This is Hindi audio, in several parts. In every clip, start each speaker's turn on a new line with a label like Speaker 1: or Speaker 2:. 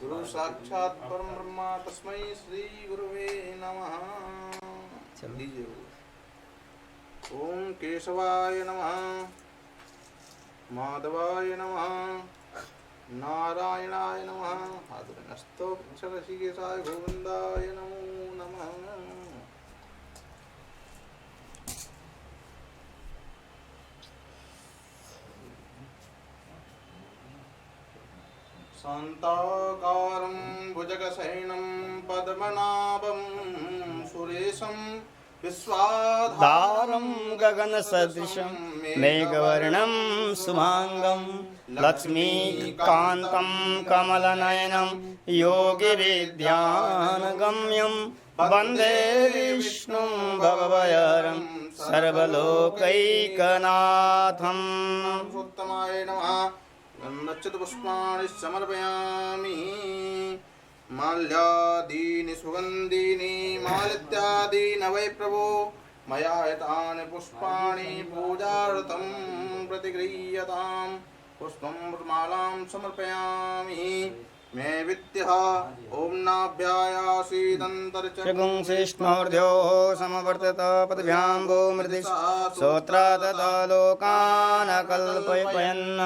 Speaker 1: गुरु साक्षात परम ब्रह्मा तस्मै श्री गुरुवे नमः। ओम केशवाय नमः, माधवाय नमः, नारायणाय नमः, ऋषिकेशाय गोविंदाय नमो नमः। शान्ताकारं भुजगशयनं पद्मनाभं सुरेशं
Speaker 2: विश्वाधारं गगनसदृशं मेघवर्णं शुभांगं लक्ष्मीकान्तं कमलनयनं योगिविद्यानगम्यं वन्दे विष्णुं भवभयहरं सर्वलोकैकनाथम्।
Speaker 1: उत्तमाय नमः। नक्षत्रपुष्पाणि समर्पयामि। माल्यादीनि सुगन्धीनि मालित्यादीनि वै प्रभो मया एतानि पुष्पाणि पूजार्थं प्रतिगृह्यताम्। पुष्पं मालां समर्पयामि। मे विद्यः ॐ नाभ्यायासीदन्तर्चक्षुं
Speaker 2: श्रीष्णोर्ध्योः समवर्तत पदभ्यां वो मृदि श्रोत्रा तथा लोकान् कल्पयन्।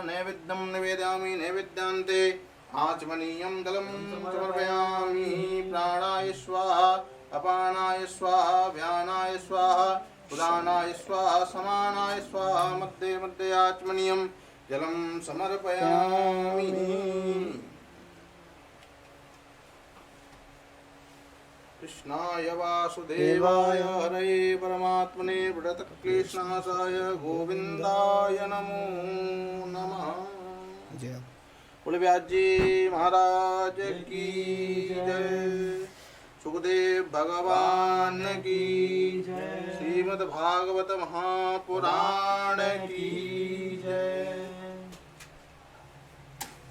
Speaker 1: नैवेद्यं निवेदयामि। नैवेद्यान्ते आचमनीयं जलं समर्पयामि। प्राणाय स्वाहा, अपानाय स्वाहा, व्यानाय स्वाहा, उदानाय स्वाहा, समानाय स्वाहा, मध्ये मध्ये आचमनीयं जलं समर्पयामि। कृष्णाय वासुदेवाय हरये परमात्मने प्रणतक्लेशनाशाय गोविन्दाय नमो नमः। बोले व्यास जी महाराज की जय। सुखदेव भगवान की जय। श्रीमद् भागवत महापुराण की जय।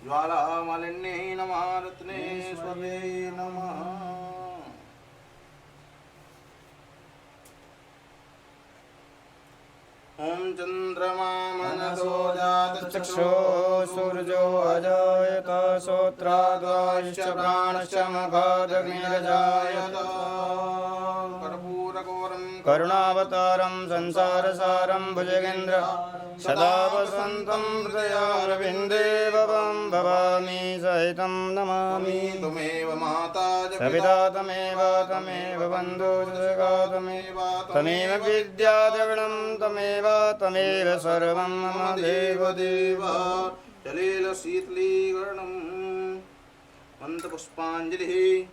Speaker 1: ज्वाला मालिन्ये नमः, रत्नेश्वरे नमः। ओम चंद्रमा मनसो जात
Speaker 2: चक्षो सूर्यो अजायत श्रोत्राद्वाश्च प्राणश्च मघादग्निरजायत।
Speaker 1: कर्पूरगौरं
Speaker 2: करुणावतारं संसारसारं भुजगेन्द्र सदा वसन्तं हृदयारविन्दे भवं भवामि सहितं नमामि।
Speaker 1: त्वमेव माता
Speaker 2: सविता तमेव बन्धु सखा तमेव विद्या द्रविणं तमेव सर्वं मम देवदेव।
Speaker 1: जलेन शीतलीकरणं मन्त्रपुष्पाञ्जलिः।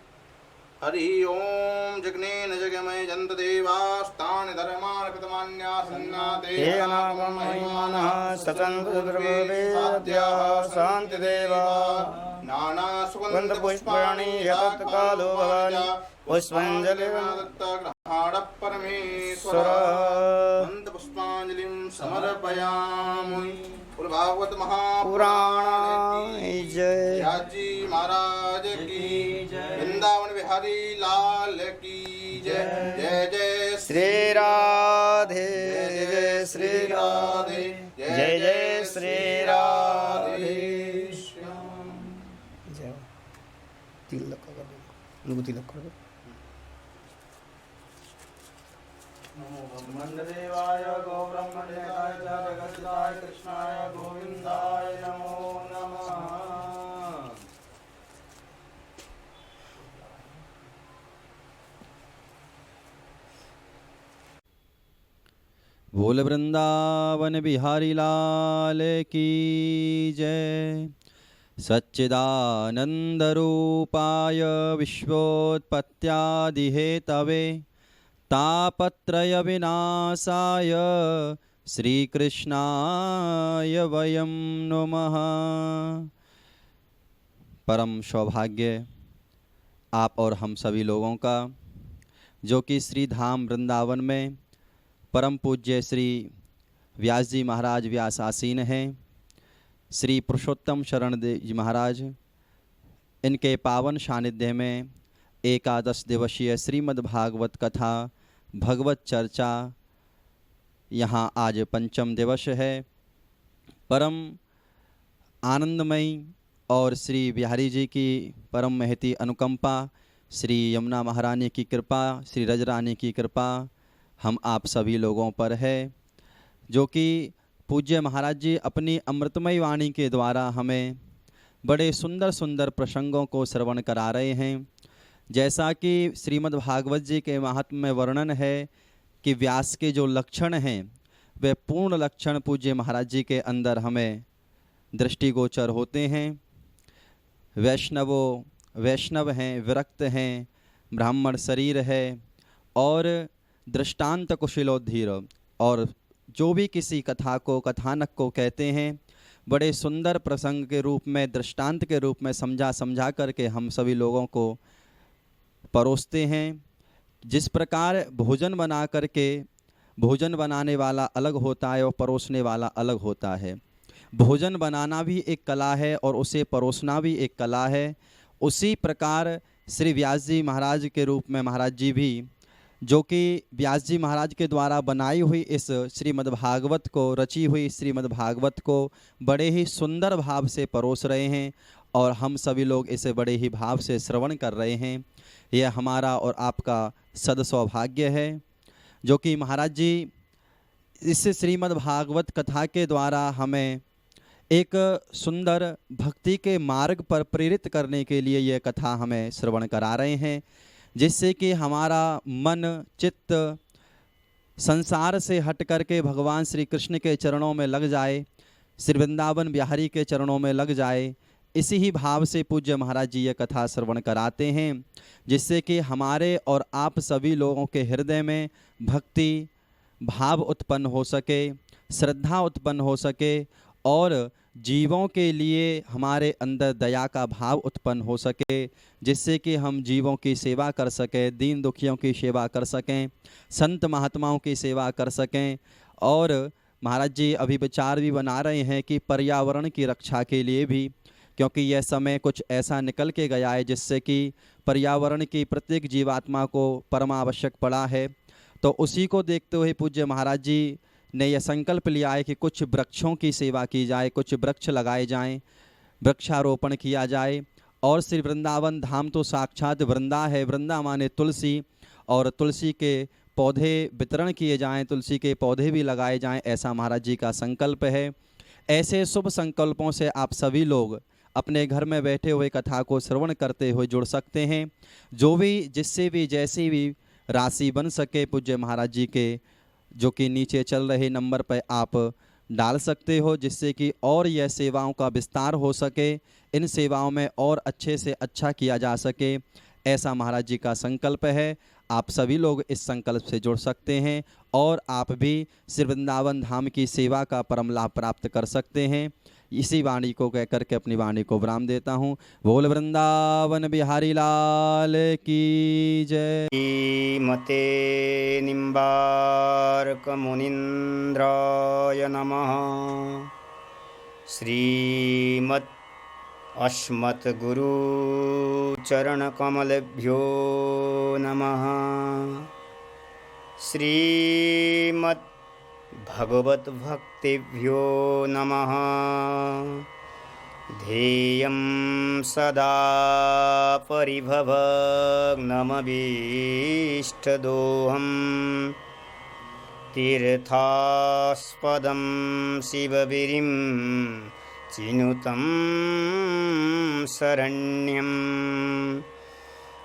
Speaker 1: हरि ओम जगनेन जगमय जन्त देवास्तानि धर्मान् कृतमान्यासन्नाते
Speaker 2: हे अनागमहिमानः सचन्द्रद्रव्येद्याः शान्तिदेवा
Speaker 1: नानासुगन्धपुष्पाणि
Speaker 2: यतत्कालो भवानि
Speaker 1: पुष्पाञ्जलिर्ग्रहाणः पुष्पाञ्जलिं समर्पयामि। भागवत
Speaker 2: महापुराण जय।
Speaker 1: जी महाराज की जय। वृंदावन बिहारी लाल की जय। जय जय
Speaker 2: श्री राधे, जय श्री राधे, जय जय श्री राधे। जय। तिलक कर दो, तिलक कर दो।
Speaker 1: नमो ब्रह्मण्यदेवाय गो ब्रह्मण्यकाय जगद्धाय कृष्णाय गोविन्दाय नमो नमः।
Speaker 3: बोल वृंदावन बिहारी लाल की जय। सच्चिदानंद रूपाय विश्वोत्पत्त्यादिहेतवे तापत्रय विनाशाय श्रीकृष्णाय वयं नमः। परम सौभाग्य आप और हम सभी लोगों का जो कि श्री धाम वृंदावन में परम पूज्य श्री व्यास जी महाराज व्यास आसीन हैं। श्री पुरुषोत्तम शरण देव जी महाराज इनके पावन सानिध्य में एकादश दिवसीय श्रीमद् भागवत कथा भगवत चर्चा यहाँ आज पंचम दिवस है। परम आनंदमयी और श्री बिहारी जी की परम महती अनुकंपा, श्री यमुना महारानी की कृपा, श्री रजरानी की कृपा हम आप सभी लोगों पर है, जो कि पूज्य महाराज जी अपनी अमृतमयी वाणी के द्वारा हमें बड़े सुंदर सुंदर प्रसंगों को श्रवण करा रहे हैं। जैसा कि श्रीमद् भागवत जी के महात्म्य में वर्णन है कि व्यास के जो लक्षण हैं वे पूर्ण लक्षण पूज्य महाराज जी के अंदर हमें दृष्टिगोचर होते हैं। वैष्णव हैं, विरक्त हैं, ब्राह्मण शरीर है और दृष्टांत कुशलोद्धीर, और जो भी किसी कथा को कथानक को कहते हैं बड़े सुंदर प्रसंग के रूप में, दृष्टांत के रूप में समझा करके हम सभी लोगों को परोसते हैं। जिस प्रकार भोजन बना करके भोजन बनाने वाला अलग होता है और परोसने वाला अलग होता है, भोजन बनाना भी एक कला है और उसे परोसना भी एक कला है। उसी प्रकार श्री व्यास जी महाराज के रूप में महाराज जी भी, जो कि व्यास जी महाराज के द्वारा बनाई हुई इस श्रीमद्भागवत को, रची हुई श्रीमद्भागवत को बड़े ही सुंदर भाव से परोस रहे हैं और हम सभी लोग इसे बड़े ही भाव से श्रवण कर रहे हैं। यह हमारा और आपका सद्सौभाग्य है, जो कि महाराज जी इस श्रीमद्भागवत कथा के द्वारा हमें एक सुंदर भक्ति के मार्ग पर प्रेरित करने के लिए यह कथा हमें श्रवण करा रहे हैं, जिससे कि हमारा मन चित्त संसार से हट करके भगवान श्री कृष्ण के चरणों में लग जाए, श्री वृंदावन बिहारी के चरणों में लग जाए। इसी ही भाव से पूज्य महाराज जी ये कथा श्रवण कराते हैं, जिससे कि हमारे और आप सभी लोगों के हृदय में भक्ति भाव उत्पन्न हो सके, श्रद्धा उत्पन्न हो सके और जीवों के लिए हमारे अंदर दया का भाव उत्पन्न हो सके, जिससे कि हम जीवों की सेवा कर सकें, दीन दुखियों की सेवा कर सकें, संत महात्माओं की सेवा कर सकें। और महाराज जी अभी विचार भी बना रहे हैं कि पर्यावरण की रक्षा के लिए भी, क्योंकि यह समय कुछ ऐसा निकल के गया है जिससे कि पर्यावरण की प्रत्येक जीवात्मा को परमावश्यक पड़ा है। तो उसी को देखते हुए पूज्य महाराज जी ने यह संकल्प लिया है कि कुछ वृक्षों की सेवा की जाए, कुछ वृक्ष लगाए जाएं, वृक्षारोपण किया जाए। और श्री वृंदावन धाम तो साक्षात वृंदा है, वृंदा माने तुलसी, और तुलसी के पौधे वितरण किए जाएं, तुलसी के पौधे भी लगाए जाएं, ऐसा महाराज जी का संकल्प है। ऐसे शुभ संकल्पों से आप सभी लोग अपने घर में बैठे हुए कथा को श्रवण करते हुए जुड़ सकते हैं। जो भी जिससे भी जैसी भी राशि बन सके पूज्य महाराज जी के, जो कि नीचे चल रहे नंबर पर आप डाल सकते हो, जिससे कि और यह सेवाओं का विस्तार हो सके, इन सेवाओं में और अच्छे से अच्छा किया जा सके, ऐसा महाराज जी का संकल्प है। आप सभी लोग इस संकल्प से जुड़ सकते हैं और आप भी श्री वृंदावन धाम की सेवा का परम लाभ प्राप्त कर सकते हैं। इसी वाणी को कह करके अपनी वाणी को विराम देता हूँ। बोल वृंदावन बिहारी लाल की जय।
Speaker 2: मते निम्बार्क मुनीन्द्राय नमः। श्रीमत् अस्मत् गुरु चरण कमलेभ्यो नमः। श्रीमत् भगवत भक्तिभ्यो नमः। ध्येयं सदा परिभवग्नमभीष्टदोहं। तीर्थास्पदं शिवगिरिं चिनुतं शरण्यं।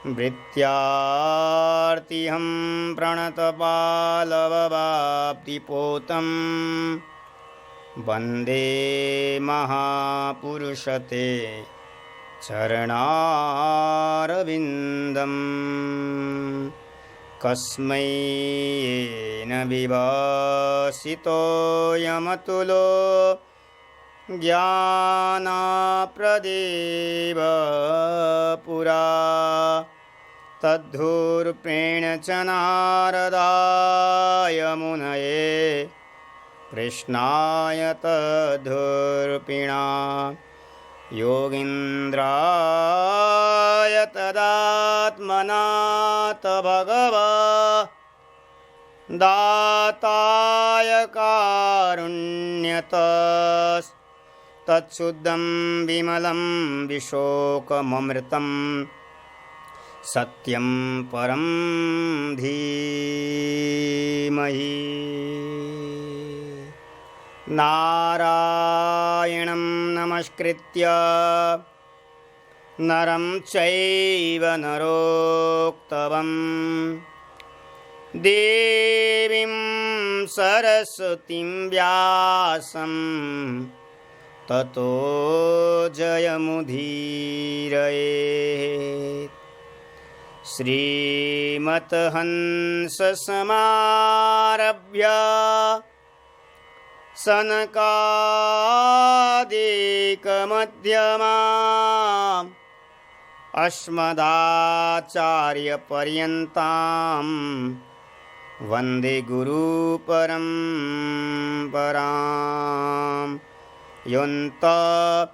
Speaker 2: भृत्यार्तिहं प्रणतपालववाप्तिपोतं। वन्दे महापुरुषते चरणारविन्दम्। कस्मै येन विभासितोऽयमतुलो ज्ञानप्रदीप पुरा। तद्धूर्प्रेण च नारदाय मुनये कृष्णाय तद्धूर्पिणा। योगीन्द्राय तदात्मना तभगवा। दाताय कारुण्यतस्तत्त्वदर्शिने तच्छुद्धं विमलं विशोकममृतं सत्यं परं धीमहि। नारायणं नमस्कृत्य नरं चैव नरोत्तमं देवीं सरस्वतीं व्यासं ततो जयमुदीरयेत्। श्रीमद्हंससमारभ्य सनकादिकमध्यमाम् अस्मदाचार्यपर्यन्तां वन्दे गुरुपरम्पराम्। योऽन्तः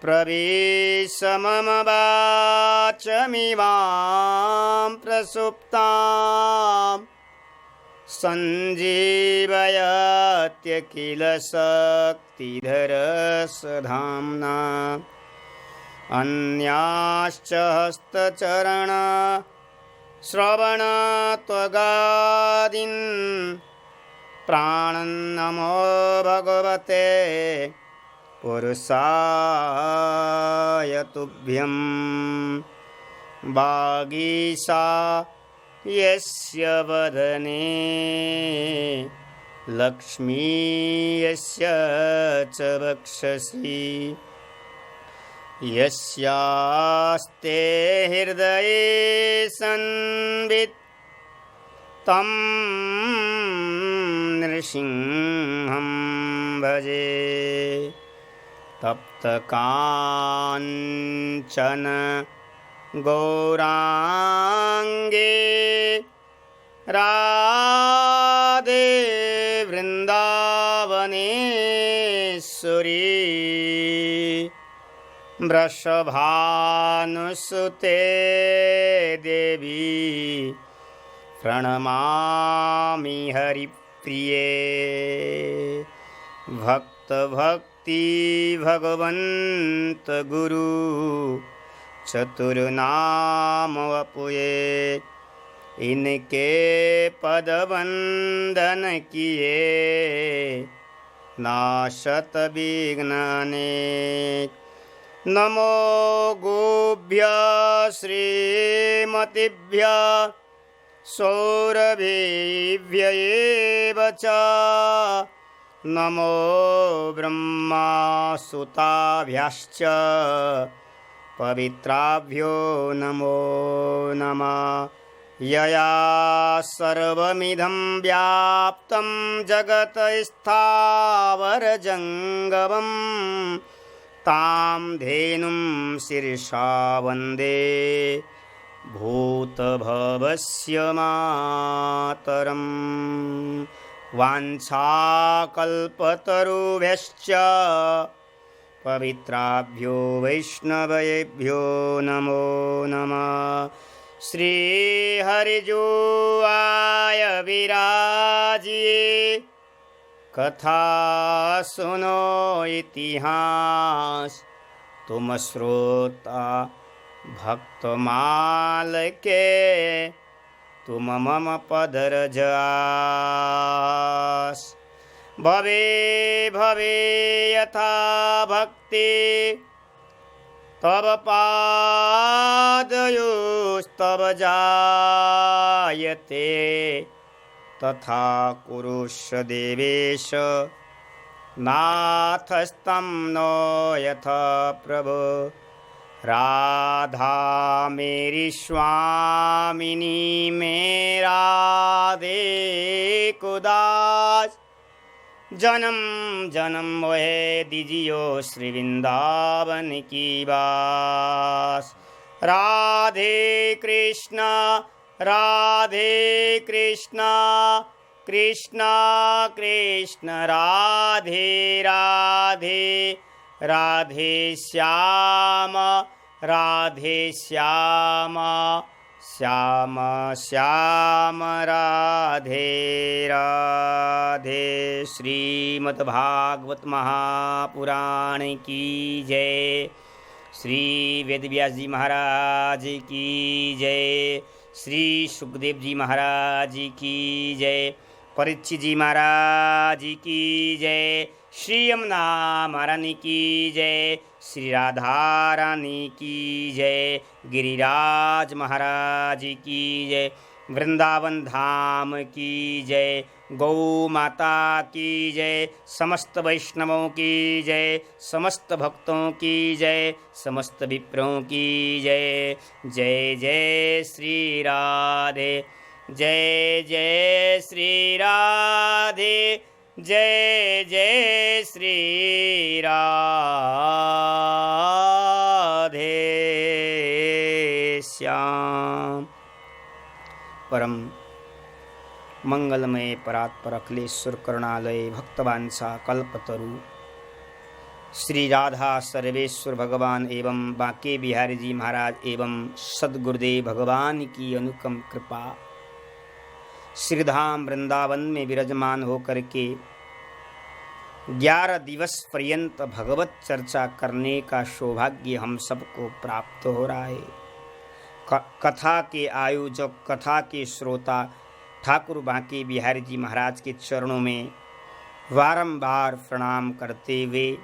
Speaker 2: प्रविश्य मम वाचमिमां प्रसुप्तां सञ्जीवयत्यखिलशक्तिधरस्वधाम्ना। अन्याश्च हस्तचरण श्रवणत्वगादीन् प्राणन्नमो भगवते पुरुषाय तुभ्यं। वागीशा यस्य वदने लक्ष्मी यस्य च वक्षसि यस्यास्ते हृदये संवित् तं नृसिंहं भजे। तप्तकाञ्चन गौराङ्गे राधे वृन्दावनेश्वरी वृषभानुसुते देवी प्रणमामि हरिप्रिये। भक्ति भगवन्त गुरु चतुर्नाम वपुये। इनके पद वंदन किए नाशत विघ्न अनेक। नमो गोभ्य श्रीमतिभ्य सौरभेभ्य एव च। नमो ब्रह्मासुताभ्यश्च पवित्राभ्यो नमो नमः। यया सर्वमिदं व्याप्तं जगत् स्थावरजङ्गमं तां धेनुं शिरसा वन्दे भूतभवस्य मातरम्। वाञ्छाकल्पतरुभ्यश्च पवित्राभ्यो वैष्णवेभ्यो नमो नमः। श्रीहरिजुवाय विराजिये कथा सुनो इतिहास। तुम श्रोता भक्तमाल के तुम मम पदरज आस। भवे भवे यथा भक्ति तव पादयोस्तव जायते तथा कुरुष्व देवेश नाथस्तं नो यथा प्रभो। राधा मेरी स्वामिनी मेरा दे कुदास। जन्म जन्म मोहे दीजियो श्री वृंदावन की बास। राधे कृष्णा कृष्णा कृष्ण राधे राधे राधे श्याम श्याम श्याम राधे राधे। श्रीमद्भागवत महापुराण की जय। श्री वेदव्यास जी महाराज की जय। श्री सुखदेव जी महाराज की जय। परीक्षित जी महाराज की जय। श्री यमुना महारानी की जय। श्री राधा रानी की जय। गिरिराज महाराज की जय। वृंदावन धाम की जय। गौ माता की जय। समस्त वैष्णवों की जय। समस्त भक्तों की जय। समस्त विप्रों की जय। जय जय श्री राधे। जय जय श्री राधे। जय जय श्री राधे श्याम। परम मंगलमय परात्पर अखिलेश्वर करुणालय भक्तवांछा कल्पतरु श्री राधा सर्वेश्वर भगवान एवं बांके बिहारी जी महाराज एवं सद्गुरुदेव भगवान की अनुकम कृपा श्रीधाम वृंदावन में विराजमान होकर के 11 दिवस पर्यंत भगवत चर्चा करने का सौभाग्य हम सबको प्राप्त हो रहा है। कथा के आयोजक, कथा के श्रोता ठाकुर बांके बिहारी जी महाराज के चरणों में बारंबार प्रणाम करते हुए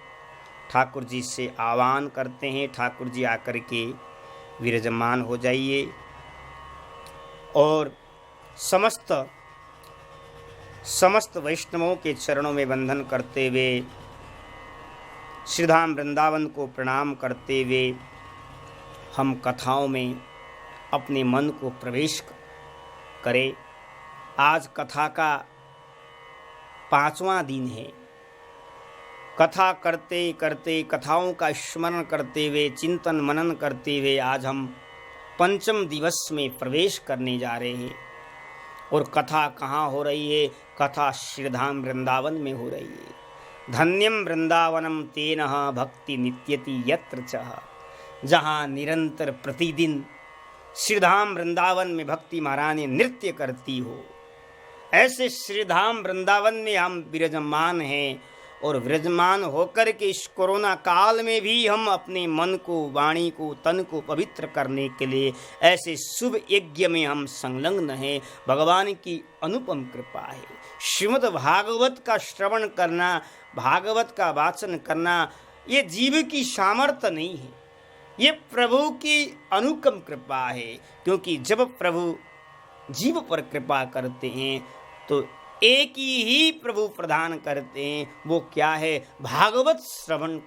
Speaker 2: ठाकुर जी से आह्वान करते हैं, ठाकुर जी आकर के विराजमान हो जाइए और समस्त वैष्णवों के चरणों में वंदन करते हुए श्रीधाम वृंदावन को प्रणाम करते हुए हम कथाओं में अपने मन को प्रवेश करें। आज कथा का 5वां दिन है। कथा करते करते, कथाओं का स्मरण करते हुए, चिंतन मनन करते हुए आज हम 5वें दिवस में प्रवेश करने जा रहे हैं। और कथा कहाँ हो रही है? कथा श्रीधाम वृंदावन में हो रही है। धन्यम वृंदावनम तेन भक्ति नित्यति यत्र चः। जहाँ निरंतर प्रतिदिन श्रीधाम वृंदावन में भक्ति महारानी नृत्य करती हो, ऐसे श्रीधाम वृंदावन में हम विराजमान हैं। और विराजमान होकर के इस कोरोना काल में भी हम अपने मन को, वाणी को, तन को पवित्र करने के लिए ऐसे शुभ यज्ञ में हम संलग्न हैं। भगवान की अनुपम कृपा है। श्रीमद् भागवत का श्रवण करना, भागवत का वाचन करना, ये जीव की सामर्थ्य नहीं है, ये प्रभु की अनुपम कृपा है। क्योंकि जब प्रभु जीव पर कृपा करते हैं तो एक ही प्रभु प्रदान करते हैं। वो क्या है? भागवत श्रवण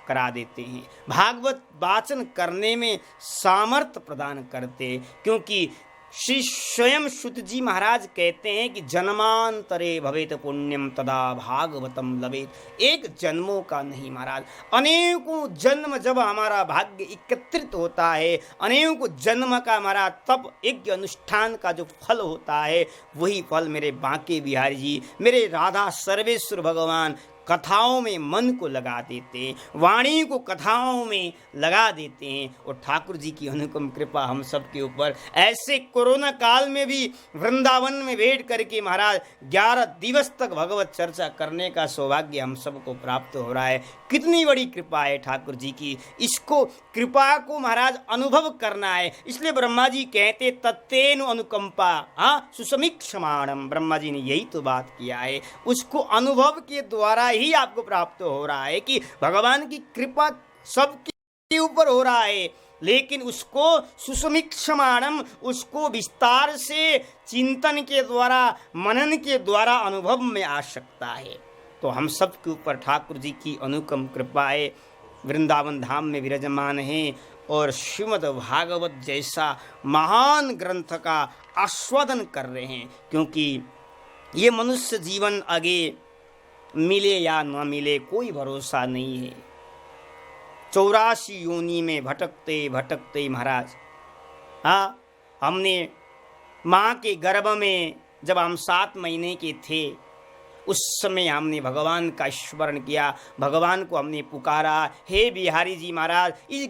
Speaker 2: करा देते हैं, भागवत वाचन करने में सामर्थ्य प्रदान करते हैं। क्योंकि श्री स्वयं सुत जी महाराज कहते हैं कि जन्मांतरे भवेत पुण्यम तदा भागवतम लवेत। एक जन्मों का नहीं महाराज, अनेकों जन्म जब हमारा भाग्य एकत्रित होता है, अनेकों जन्म का हमारा तप यज्ञ अनुष्ठान का जो फल होता है, वही फल मेरे बांके बिहारी जी, मेरे राधा सर्वेश्वर भगवान कथाओं में मन को लगा देते हैं, वाणी को कथाओं में लगा देते हैं। और ठाकुर जी की अनुपम कृपा हम सब के ऊपर ऐसे कोरोना काल में भी वृंदावन में बैठ करके महाराज 11 दिवस तक भगवत चर्चा करने का सौभाग्य हम सबको प्राप्त हो रहा है। कितनी बड़ी कृपा है ठाकुर जी की। इसको कृपा को महाराज अनुभव करना है। इसलिए ब्रह्मा जी कहते तत्तेनु अनुकंपा सुसमीक्षमाणम। ब्रह्मा जी ने यही तो बात किया है। उसको अनुभव के द्वारा ही आपको प्राप्त हो रहा है कि भगवान की कृपा सबके ऊपर हो रहा है, लेकिन उसको सुसमीक्षमाणम, उसको विस्तार से चिंतन के द्वारा, मनन के द्वारा अनुभव में आ सकता है। तो हम सब के ऊपर ठाकुर जी की अनुपम कृपा है। वृंदावन धाम में विराजमान हैं और श्रीमद् भागवत जैसा महान ग्रंथ का आस्वादन कर रहे हैं। क्योंकि ये मनुष्य जीवन आगे मिले या न मिले कोई भरोसा नहीं है। 84 योनि में भटकते भटकते महाराज, हमने माँ के गर्भ में जब हम 7 महीने के थे, उस समय हमने भगवान का स्मरण किया, भगवान को हमने पुकारा, हे बिहारी जी महाराज इस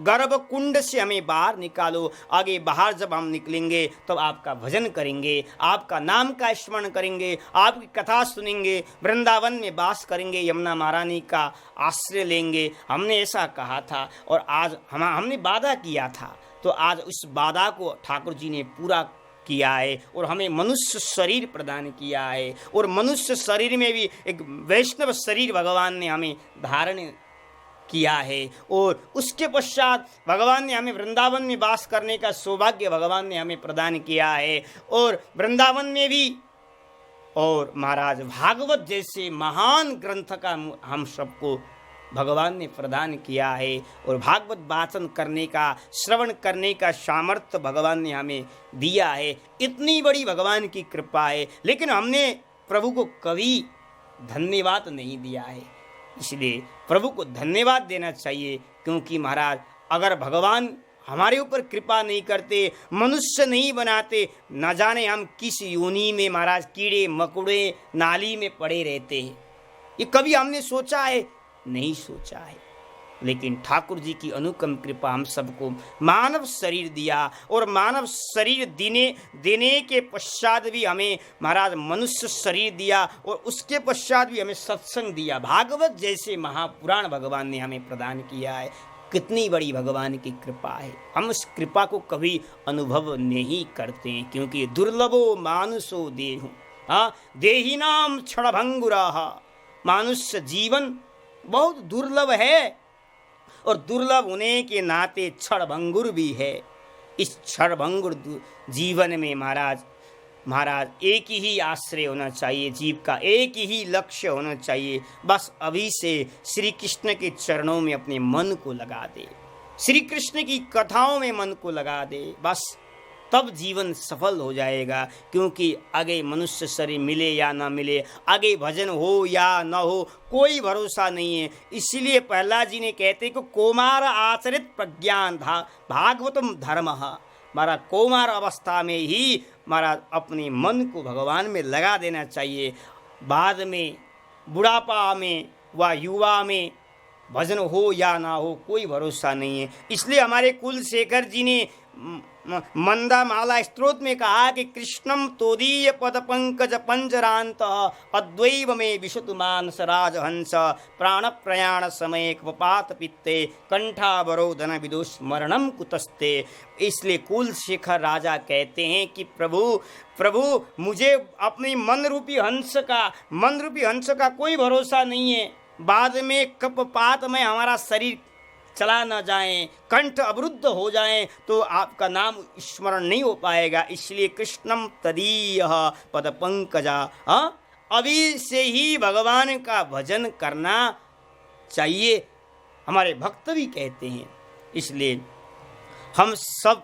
Speaker 2: गर्भ कुंड से हमें बाहर निकालो। आगे बाहर जब हम निकलेंगे तब आपका भजन करेंगे, आपका नाम का स्मरण करेंगे, आपकी कथा सुनेंगे, वृंदावन में वास करेंगे, यमुना महारानी का आश्रय लेंगे। हमने ऐसा कहा था और आज हमने वादा किया था, तो आज उस वादा को ठाकुर जी ने पूरा किया है और हमें मनुष्य शरीर प्रदान किया है। और मनुष्य शरीर में भी एक वैष्णव शरीर भगवान ने हमें धारण किया है। और उसके पश्चात भगवान ने हमें वृंदावन में वास करने का सौभाग्य भगवान ने हमें प्रदान किया है। और वृंदावन में भी और महाराज भागवत जैसे महान ग्रंथ का हम सबको भगवान ने प्रदान किया है। और भागवत वाचन करने का, श्रवण करने का सामर्थ्य भगवान ने हमें दिया है। इतनी बड़ी भगवान की कृपा है, लेकिन हमने प्रभु को कभी धन्यवाद नहीं दिया है। इसलिए प्रभु को धन्यवाद देना चाहिए, क्योंकि महाराज अगर भगवान हमारे ऊपर कृपा नहीं करते, मनुष्य नहीं बनाते, न जाने हम किस योनि में महाराज कीड़े मकोड़े नाली में पड़े रहते हैं। ये कभी हमने सोचा है? नहीं सोचा है। लेकिन ठाकुर जी की अनुकम कृपा हम सबको मानव शरीर दिया, और मानव शरीर देने के पश्चात भी हमें महाराज मनुष्य शरीर दिया, और उसके पश्चात भी हमें सत्संग दिया। भागवत जैसे महापुराण भगवान ने हमें प्रदान किया है। कितनी बड़ी भगवान की कृपा है। हम उस कृपा को कभी अनुभव नहीं करते हैं, क्योंकि दुर्लभो मानुषो देहु देहिनाम क्षणभंगुराः। मानुष्य जीवन बहुत दुर्लभ है, और दुर्लभ होने के नाते क्षणभंगुर भी है। इस क्षणभंगुर जीवन में महाराज एक ही आश्रय होना चाहिए, जीव का एक ही लक्ष्य होना चाहिए। बस अभी से श्री कृष्ण के चरणों में अपने मन को लगा दे, श्री कृष्ण की कथाओं में मन को लगा दे, बस तब जीवन सफल हो जाएगा। क्योंकि आगे मनुष्य शरीर मिले या ना मिले, आगे भजन हो या न हो, कोई भरोसा नहीं है। इसीलिए प्रहलाद जी ने कहते कि कौमार आचरित प्रज्ञान भागवतम धर्म। हमारा कौमार अवस्था में ही महाराज अपने मन को भगवान में लगा देना चाहिए। बाद में बुढ़ापा में व युवा में भजन हो या ना हो, कोई भरोसा नहीं है। इसलिए हमारे कुलशेखर जी ने मंदा माला स्तोत्र में कहा कि कृष्णम तोदीय पद पंकज पंजरांत अद्वैव में विशुद्ध मानस राजहंस प्राण प्रयाण समय कपात पित्ते कंठावरोधन विदुष मरणम कुतस्ते। इसलिए कुलशेखर राजा कहते हैं कि प्रभु मुझे अपनी मन रूपी हंस का कोई भरोसा नहीं है। बाद में कपपात में हमारा शरीर चला न जाए, कंठ अवरुद्ध हो जाए, तो आपका नाम स्मरण नहीं हो पाएगा। इसलिए कृष्णम तदीय पद पंकजा, अभी से ही भगवान का भजन करना चाहिए, हमारे भक्त भी कहते हैं। इसलिए हम सब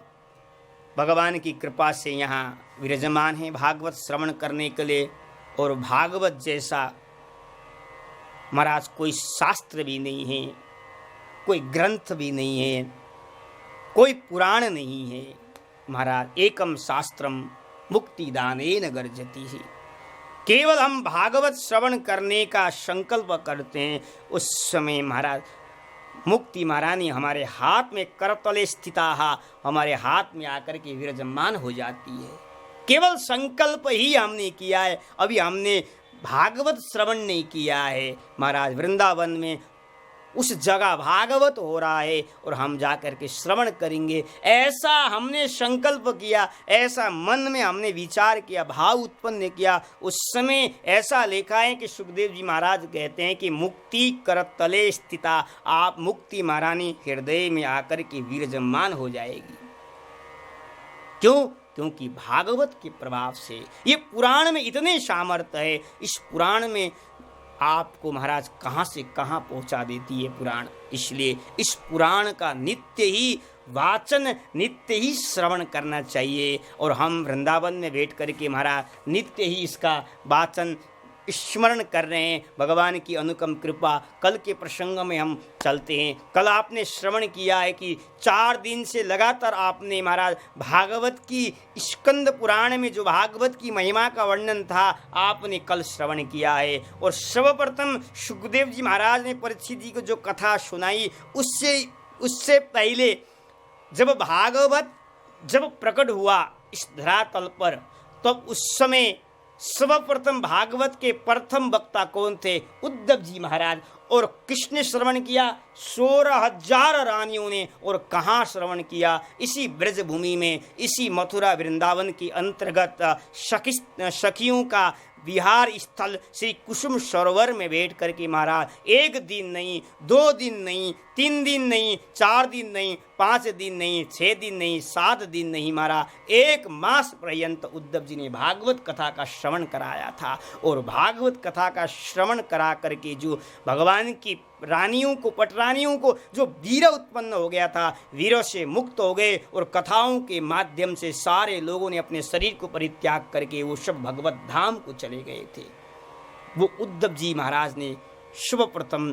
Speaker 2: भगवान की कृपा से यहाँ विराजमान हैं भागवत श्रवण करने के लिए। और भागवत जैसा महाराज कोई शास्त्र भी नहीं है, कोई ग्रंथ भी नहीं है, कोई पुराण नहीं है महाराज। एकम शास्त्रम मुक्तिदानेन गर्जति ही। केवल हम भागवत श्रवण करने का संकल्प करते हैं, उस समय महाराज मुक्ति महारानी हमारे हाथ में करतले स्थिता, हमारे हाथ में आकर के विराजमान हो जाती है। केवल संकल्प ही हमने किया है, अभी हमने भागवत श्रवण नहीं किया है महाराज। वृंदावन में उस जगह भागवत हो रहा है और हम जाकर के श्रवण करेंगे, ऐसा हमने संकल्प किया, ऐसा मन में हमने विचार किया, भाव उत्पन्न किया। उस समय ऐसा लिखा है कि सुखदेव जी महाराज कहते हैं कि मुक्ति करतले स्थिता, आप मुक्ति महारानी हृदय में आकर के विराजमान हो जाएगी। क्यों? क्योंकि भागवत के प्रभाव से। ये पुराण में इतने सामर्थ्य है, इस पुराण में आपको महाराज कहाँ से कहाँ पहुँचा देती है पुराण। इसलिए इस पुराण का नित्य ही वाचन, नित्य ही श्रवण करना चाहिए। और हम वृंदावन में बैठ करके महाराज नित्य ही इसका वाचन स्मरण कर रहे हैं भगवान की अनुकम कृपा। कल के प्रसंग में हम चलते हैं। कल आपने श्रवण किया है कि 4 दिन से लगातार आपने महाराज भागवत की स्कंद पुराण में जो भागवत की महिमा का वर्णन था आपने कल श्रवण किया है। और सर्वप्रथम सुखदेव जी महाराज ने परीक्षित जी को जो कथा सुनाई उससे पहले जब भागवत जब प्रकट हुआ इस धरातल पर तब उस समय सर्वप्रथम भागवत के प्रथम वक्ता कौन थे? उद्धव जी महाराज। और किसने श्रवण किया? 16,000 रानियों ने। और कहाँ श्रवण किया? इसी ब्रजभूमि में, इसी मथुरा वृंदावन के अंतर्गत सखियों का विहार स्थल श्री कुसुम सरोवर में बैठ करके महाराज 1 दिन नहीं, 2 दिन नहीं, 3 दिन नहीं, 4 दिन नहीं, 5 दिन नहीं, 6 दिन नहीं, 7 दिन नहीं, महाराज 1 मास पर्यंत उद्धव जी ने भागवत कथा का श्रवण कराया था। और भागवत कथा का श्रवण करा करके जो भगवान की रानियों को, पटरानियों को जो वीर उत्पन्न हो गया था, वीरों से मुक्त हो गए। और कथाओं के माध्यम से सारे लोगों ने अपने शरीर को परित्याग करके वो सब भगवत धाम को चले गए थे। वो उद्धव जी महाराज ने सर्वप्रथम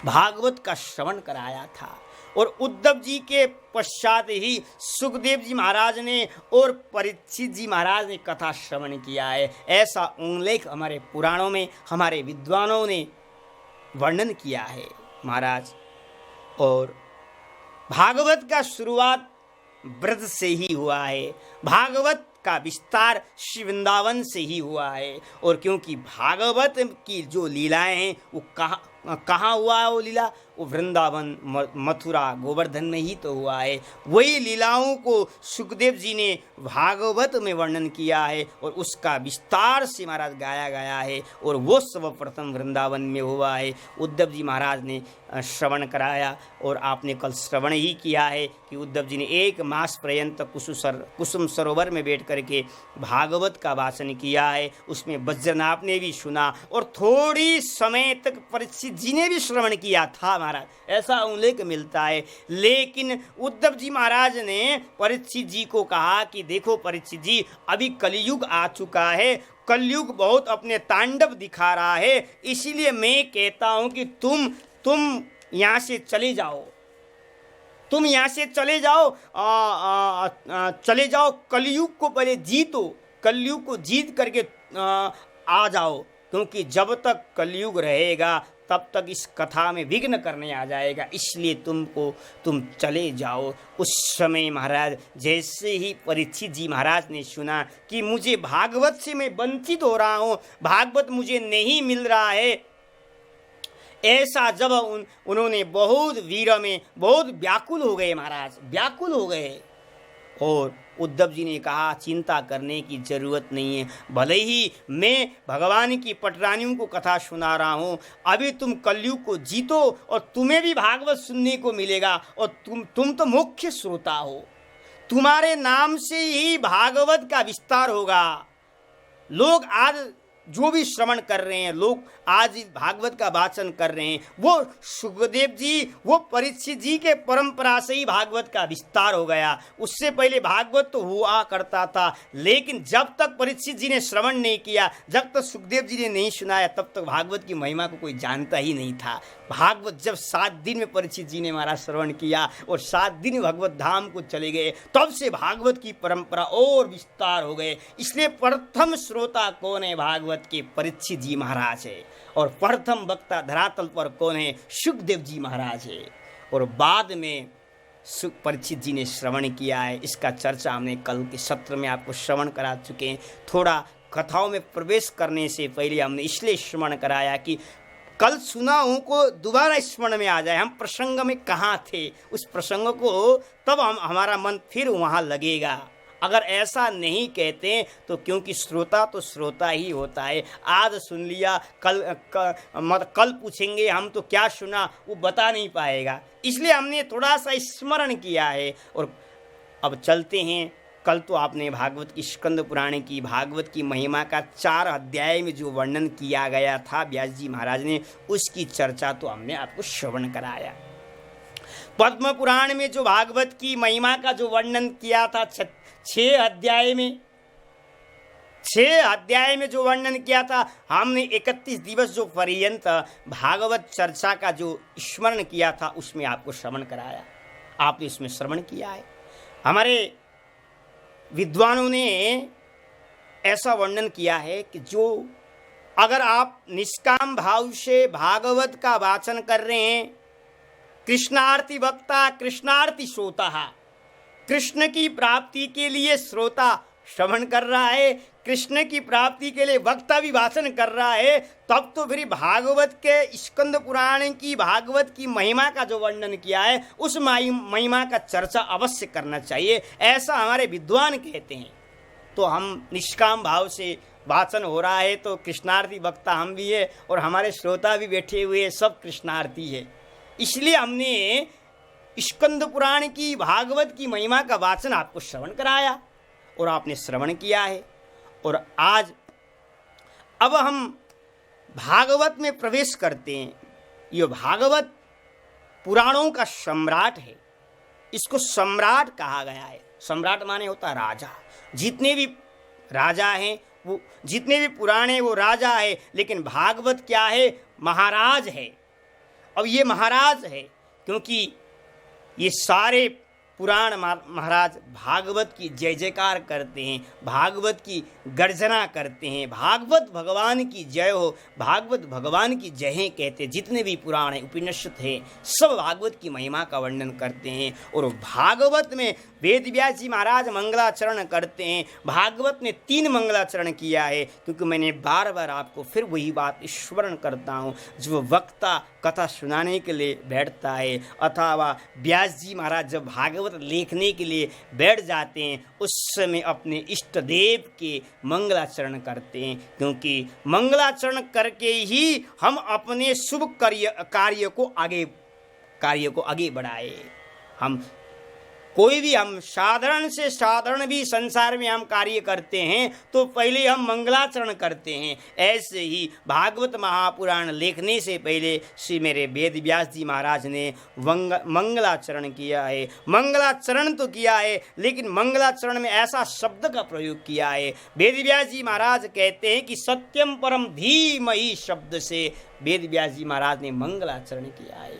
Speaker 2: भागवत का श्रवण कराया था। और उद्धव जी के पश्चात ही सुखदेव जी महाराज ने और परीक्षित जी महाराज ने कथा श्रवण किया है। ऐसा उल्लेख हमारे पुराणों में हमारे विद्वानों ने वर्णन किया है महाराज। और भागवत का शुरुआत ब्रज से ही हुआ है, भागवत का विस्तार श्री वृंदावन से ही हुआ है। और क्योंकि भागवत की जो लीलाएं हैं वो कहाँ हुआ है? वो लीला वो वृंदावन, मथुरा, गोवर्धन में ही तो हुआ है। वही लीलाओं को सुखदेव जी ने भागवत में वर्णन किया है और उसका विस्तार से महाराज गाया गया है। और वो सर्वप्रथम वृंदावन में हुआ है। उद्धव जी महाराज ने श्रवण कराया और आपने कल श्रवण ही किया है कि उद्धव जी ने 1 मास पर्यंत कुसुम सरोवर में बैठ करके भागवत का वाचन किया है। उसमें वज्रनाभ ने भी सुना और थोड़ी समय तक परीक्षित जी ने भी श्रवण किया था महाराज, ऐसा उल्लेख मिलता है। लेकिन उद्धव जी महाराज ने परीक्षित जी को कहा कि देखो परीक्षित जी, अभी कलयुग आ चुका है, कलयुग बहुत अपने तांडव दिखा रहा है, इसीलिए मैं कहता हूं कि तुम यहाँ से चले जाओ, तुम यहाँ से चले जाओ, चले जाओ, कलयुग को पहले जीतो, कलयुग को जीत करके आ जाओ, क्योंकि जब तक कलयुग रहेगा तब तक इस कथा में विघ्न करने आ जाएगा, इसलिए तुम चले जाओ। उस समय महाराज जैसे ही परीक्षित जी महाराज ने सुना कि मुझे भागवत से मैं वंचित हो रहा हूँ, भागवत मुझे नहीं मिल रहा है, ऐसा जब उन्होंने बहुत वीर में बहुत व्याकुल हो गए महाराज, व्याकुल हो गए। और उद्धव जी ने कहा चिंता करने की जरूरत नहीं है, भले ही मैं भगवान की पटरानियों को कथा सुना रहा हूँ, अभी तुम कलयुग को जीतो और तुम्हें भी भागवत सुनने को मिलेगा। और तुम तो मुख्य श्रोता हो, तुम्हारे नाम से ही भागवत का विस्तार होगा। लोग आज जो भी श्रवण कर रहे हैं, लोग आज भागवत का वाचन कर रहे हैं, वो सुखदेव जी, वो परीक्षित जी के परंपरा से ही भागवत का विस्तार हो गया। उससे पहले भागवत तो हुआ करता था, लेकिन जब तक परीक्षित जी ने श्रवण नहीं किया, जब तक सुखदेव जी ने नहीं सुनाया, तब तक भागवत की महिमा को कोई जानता ही नहीं था। भागवत जब 7 दिन में परीक्षित जी ने हमारा श्रवण किया और 7 दिन में भगवत धाम को चले गए, तब से भागवत की परंपरा और विस्तार हो गए। इसलिए प्रथम श्रोता कौन है? भागवत के परीक्षित जी महाराज है। और प्रथम वक्ता धरातल पर कौन है? सुखदेव जी महाराज है। और बाद में परीक्षित जी ने श्रवण किया है। इसका चर्चा हमने कल के सत्र में आपको श्रवण करा चुके हैं। थोड़ा कथाओं में प्रवेश करने से पहले हमने इसलिए श्रवण कराया कि कल सुना हूँ को दोबारा स्मरण में आ जाए, हम प्रसंग में कहाँ थे, उस प्रसंग को तब हमारा मन फिर वहाँ लगेगा। अगर ऐसा नहीं कहते तो क्योंकि श्रोता तो श्रोता ही होता है, आज सुन लिया कल पूछेंगे हम तो क्या सुना, वो बता नहीं पाएगा। इसलिए हमने थोड़ा सा स्मरण किया है। और अब चलते हैं। कल तो आपने भागवत की स्कंद पुराण की भागवत की महिमा का 4 अध्याय में जो वर्णन किया गया था व्यास जी महाराज ने, उसकी चर्चा तो हमने आपको श्रवण कराया। पद्म पुराण में जो भागवत की महिमा का जो वर्णन किया था 6 अध्याय में, 6 अध्याय में जो वर्णन किया था, हमने 31 दिवस जो पर्यंत भागवत चर्चा का जो स्मरण किया था उसमें आपको श्रवण कराया, आपने इसमें श्रवण किया है। हमारे विद्वानों ने ऐसा वर्णन किया है कि जो अगर आप निष्काम भाव से भागवत का वाचन कर रहे हैं, कृष्णार्थी वक्ता कृष्णार्थी श्रोता, कृष्ण की प्राप्ति के लिए श्रोता श्रवण कर रहा है, कृष्ण की प्राप्ति के लिए वक्ता भी वाचन कर रहा है, तब तो फिर भागवत के स्कंद पुराण की भागवत की महिमा का जो वर्णन किया है उस महिमा का चर्चा अवश्य करना चाहिए, ऐसा हमारे विद्वान कहते हैं। तो हम निष्काम भाव से वाचन हो रहा है तो कृष्णार्थी वक्ता हम भी है और हमारे श्रोता भी बैठे हुए हैं, सब कृष्णार्थी है। इसलिए हमने स्कंद पुराण की भागवत की महिमा का वाचन आपको श्रवण कराया और आपने श्रवण किया है। और आज अब हम भागवत में प्रवेश करते हैं। ये भागवत पुराणों का सम्राट है, इसको सम्राट कहा गया है। सम्राट माने होता राजा, जितने भी राजा हैं वो, जितने भी पुराण हैं वो राजा है, लेकिन भागवत क्या है, महाराज है। अब ये महाराज है क्योंकि ये सारे पुराण महाराज भागवत की जय जयकार करते हैं, भागवत की गर्जना करते हैं, भागवत भगवान की जय हो, भागवत भगवान की जय कहते हैं। जितने भी पुराण हैं उपनिषद हैं सब भागवत की महिमा का वर्णन करते हैं। और भागवत में वेद व्यास जी महाराज मंगलाचरण करते हैं। भागवत ने 3 मंगलाचरण किया है, क्योंकि मैंने बार बार आपको फिर वही बात स्मरण करता हूँ, जो वक्ता कथा सुनाने के लिए बैठता है अथवा व्यास जी महाराज जब भागवत लिखने के लिए बैठ जाते हैं उस समय अपने इष्ट देव के मंगलाचरण करते हैं, क्योंकि मंगलाचरण करके ही हम अपने शुभ कार्य को आगे बढ़ाए। हम कोई भी हम साधारण से साधारण भी संसार में हम कार्य करते हैं तो पहले हम मंगलाचरण करते हैं। ऐसे ही भागवत महापुराण लिखने से पहले श्री मेरे वेद व्यास जी महाराज ने मंगलाचरण किया है। मंगलाचरण तो किया है, लेकिन मंगलाचरण में ऐसा शब्द का प्रयोग किया है। वेद व्यास जी महाराज कहते हैं कि सत्यम परम धीमहि शब्द से वेद व्यास जी महाराज ने मंगलाचरण किया है।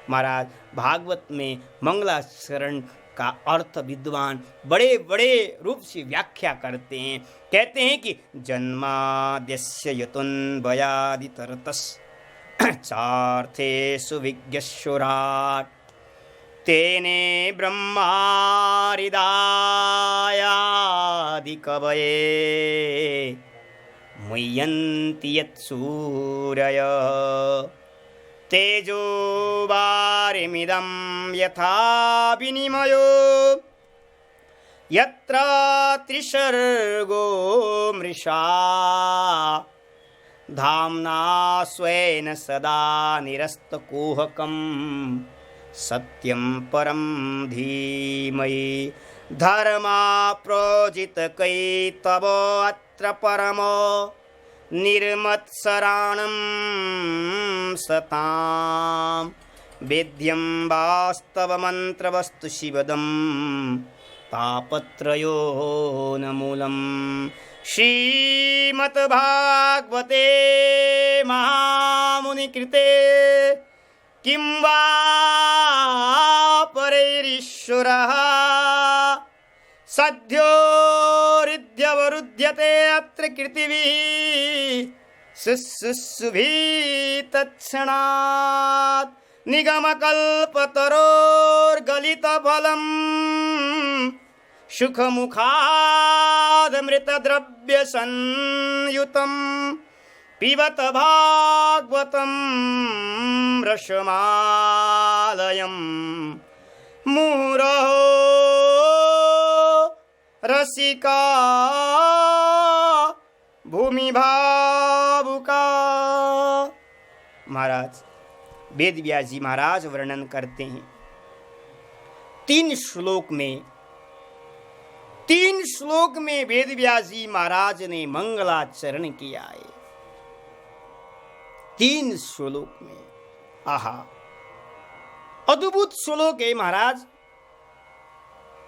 Speaker 2: महाराज भागवत में मंगलाचरण का अर्थ विद्वान बड़े बड़े रूप से व्याख्या करते हैं। कहते हैं कि जन्माद्यस्य यतुन्वयादितरतस् चार्थेषु विज्ञस्वराट् तेने ब्रह्मारिदायादिकवये मुह्यन्ति यत्सूरय तेजो वारिमिदं यथा विनिमयो यत्र त्रिसर्गो मृषा धाम्ना स्वेन सदा निरस्तकुहकं सत्यं परं धीमहि धर्मा प्रोजितकैतव अत्र परमो निर्मत्सराणं सतां वेद्यं वास्तवमन्त्रवस्तु शिवदं तापत्रयो न मूलम्। श्रीमद्भागवते महामुनिकृते किं वा परैरीश्वरः सद्योरिध्यवरुध्यते अत्र कृतिभिः शुश्रूषुभिः तत्क्षणात् निगमकल्पतरोर्गलितफलं सुखमुखादमृतद्रव्यसंयुतं पिबत भागवतं रसमालयम् मुहुरहो रसिका भूमि भावुका। महाराज वेद व्यास जी महाराज वर्णन करते हैं 3 श्लोक में वेद व्यास जी महाराज ने मंगलाचरण किया है। 3 श्लोक में, आहा अद्भुत श्लोक है महाराज।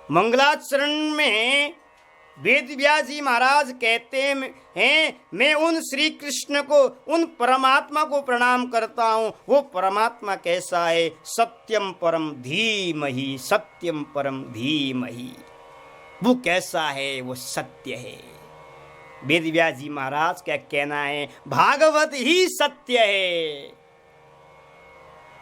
Speaker 2: मंगलाचरण में वेद व्यास जी महाराज कहते हैं मैं उन श्री कृष्ण को, उन परमात्मा को प्रणाम करता हूँ। वो परमात्मा कैसा है? सत्यम परम धीमहि, सत्यम परम धीमहि। वो कैसा है? वो सत्य है। वेद व्यास जी महाराज क्या कहना है? भागवत ही सत्य है।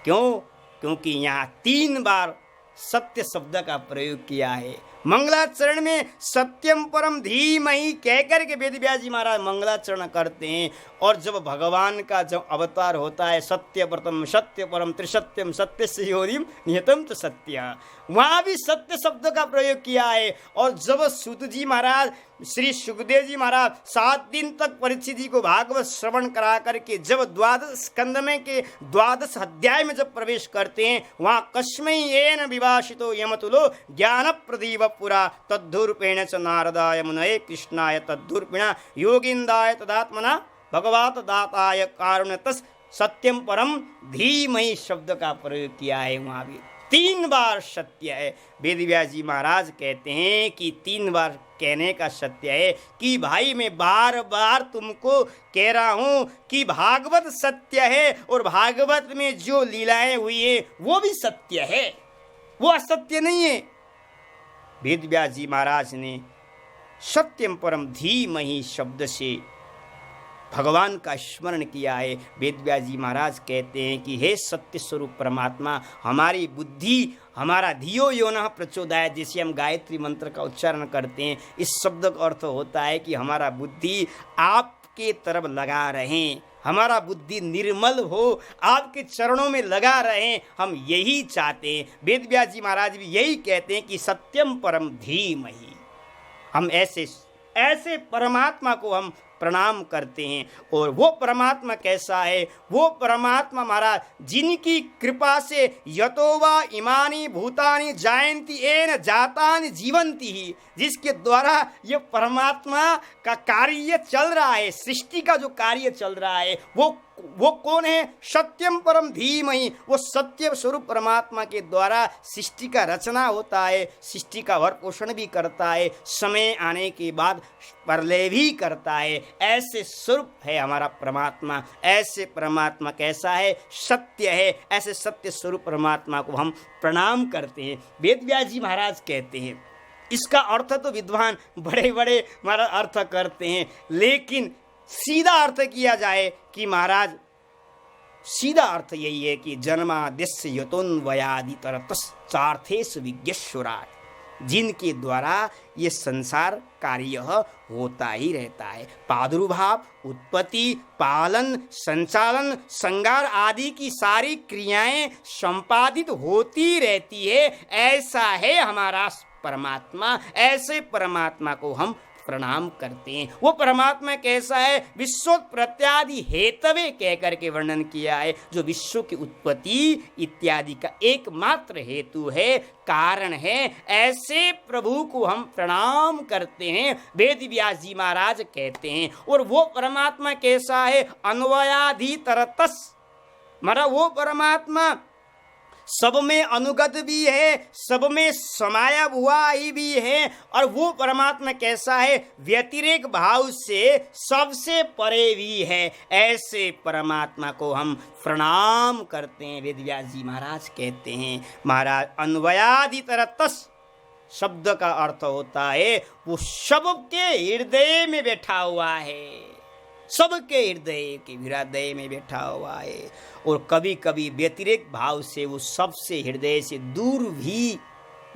Speaker 2: क्यों? क्योंकि यहाँ 3 बार सत्य शब्द का प्रयोग किया है। मंगलाचरण में सत्यम परम धीमहि कहकर के वेद व्यास जी महाराज मंगलाचरण करते हैं। और जब भगवान का जब अवतार होता है, सत्य प्रथम सत्य परम त्रिसत्यम सत्य से योनिम नियतम च सत्य, वहाँ भी सत्य शब्द का प्रयोग किया है। और जब सूत जी महाराज, श्री सुखदेव जी महाराज 7 दिन तक परीक्षित जी को भागवत श्रवण करा करके जब 12 स्कंद में के 12 अध्याय में जब प्रवेश करते हैं, वहाँ कस्मै येन विभाषितो यमतुलो ज्ञान प्रदीप पुरा तद्धूर्पेण च नारदाय मुनये कृष्णाय तद्धूर्पिणा योगिंदाय तदात्मना भगवत दाताय कारुण्यतस् सत्यम परम धीमहि शब्द का प्रयोग किया है। वहाँ भी 3 बार सत्य है। वेद व्यास जी महाराज कहते हैं कि 3 बार कहने का सत्य है कि भाई मैं बार बार तुमको कह रहा हूँ कि भागवत सत्य है और भागवत में जो लीलाएं हुई है वो भी सत्य है, वो असत्य नहीं है। वेद व्यास जी महाराज ने सत्यम परम धीमहि शब्द से भगवान का स्मरण किया है। वेद व्यास जी महाराज कहते हैं कि हे सत्य स्वरूप परमात्मा, हमारी बुद्धि, हमारा धियो यो नः प्रचोदयात्, जैसे हम गायत्री मंत्र का उच्चारण करते हैं, इस शब्द का अर्थ होता है कि हमारा बुद्धि आपके तरफ लगा रहें, हमारा बुद्धि निर्मल हो, आपके चरणों में लगा रहें, हम यही चाहते हैं। वेद व्यास जी महाराज भी यही कहते हैं कि सत्यम परम धीमहि। हम ऐसे परमात्मा को हम प्रणाम करते हैं। और वो परमात्मा कैसा है? वो परमात्मा महाराज जिनकी कृपा से यतो वा इमानि भूतानि जायन्ति येन जातानि जीवन्ति ही, जिसके द्वारा ये परमात्मा का कार्य चल रहा है, सृष्टि का जो कार्य चल रहा है, वो कौन है? सत्यम परम धीमहि। वो सत्य स्वरूप परमात्मा के द्वारा सृष्टि का रचना होता है, सृष्टि का भर पोषण भी करता है, समय आने के बाद प्रलय भी करता है। ऐसे स्वरूप है हमारा परमात्मा। ऐसे परमात्मा कैसा है? सत्य है। ऐसे सत्य स्वरूप परमात्मा को हम प्रणाम करते हैं। वेद व्यास जी महाराज कहते हैं, इसका अर्थ तो विद्वान बड़े बड़े महाराज अर्थ करते हैं, लेकिन सीधा अर्थ किया जाए कि महाराज सीधा अर्थ यही है कि जन्माद्यस्य यतोन्वयादितरतश्चार्थेषु विज्ञेश्वरात्, जिनके द्वारा ये संसार कार्य होता ही रहता है। प्रादुर्भाव, उत्पत्ति, पालन, संचालन, संगार आदि की सारी क्रियाएं संपादित होती रहती है। ऐसा है हमारा परमात्मा। ऐसे परमात्मा को हम प्रणाम करते हैं। वो परमात्मा कैसा है? विश्वोत्पत्त्यादि हेतवे कह करके वर्णन किया है, जो विश्व की उत्पत्ति इत्यादि का एकमात्र हेतु है, कारण है। ऐसे प्रभु को हम प्रणाम करते हैं, वेद व्यास जी महाराज कहते हैं। और वो परमात्मा कैसा है? अन्वयाधितरतस्, मरा वो परमात्मा सब में अनुगत भी है, सब में समाया हुआ ही भी है। और वो परमात्मा कैसा है? व्यतिरेक भाव से सबसे परे भी है। ऐसे परमात्मा को हम प्रणाम करते हैं। वेद व्यास जी महाराज कहते हैं, महाराज अन्वयादितरतस् शब्द का अर्थ होता है वो सबके हृदय में बैठा हुआ है, सबके हृदय में बैठा हुआ है। और कभी कभी व्यतिरेक भाव से वो सबसे हृदय से दूर भी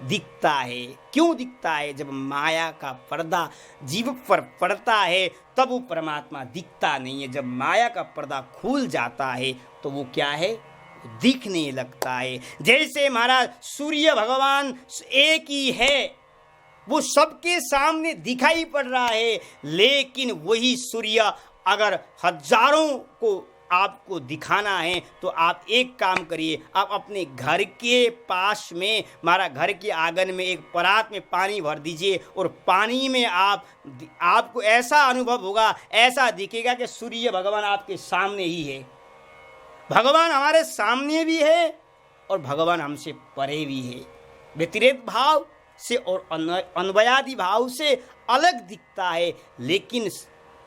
Speaker 2: दिखता है। क्यों दिखता है? जब माया का पर्दा जीव पर पड़ता है तब वो परमात्मा दिखता नहीं है। जब माया का पर्दा खुल जाता है तो वो क्या है? दिखने लगता है। जैसे महाराज सूर्य भगवान एक ही है, वो सबके सामने दिखाई पड़ रहा है, लेकिन वही सूर्य अगर हजारों को आपको दिखाना है तो आप एक काम करिए, आप अपने घर के पास में, हमारा घर के आंगन में एक परात में पानी भर दीजिए और पानी में आपको ऐसा अनुभव होगा, ऐसा दिखेगा कि सूर्य भगवान आपके सामने ही है। भगवान हमारे सामने भी है और भगवान हमसे परे भी है। व्यतिरेक भाव से और अन्वयादि भाव से अलग दिखता है, लेकिन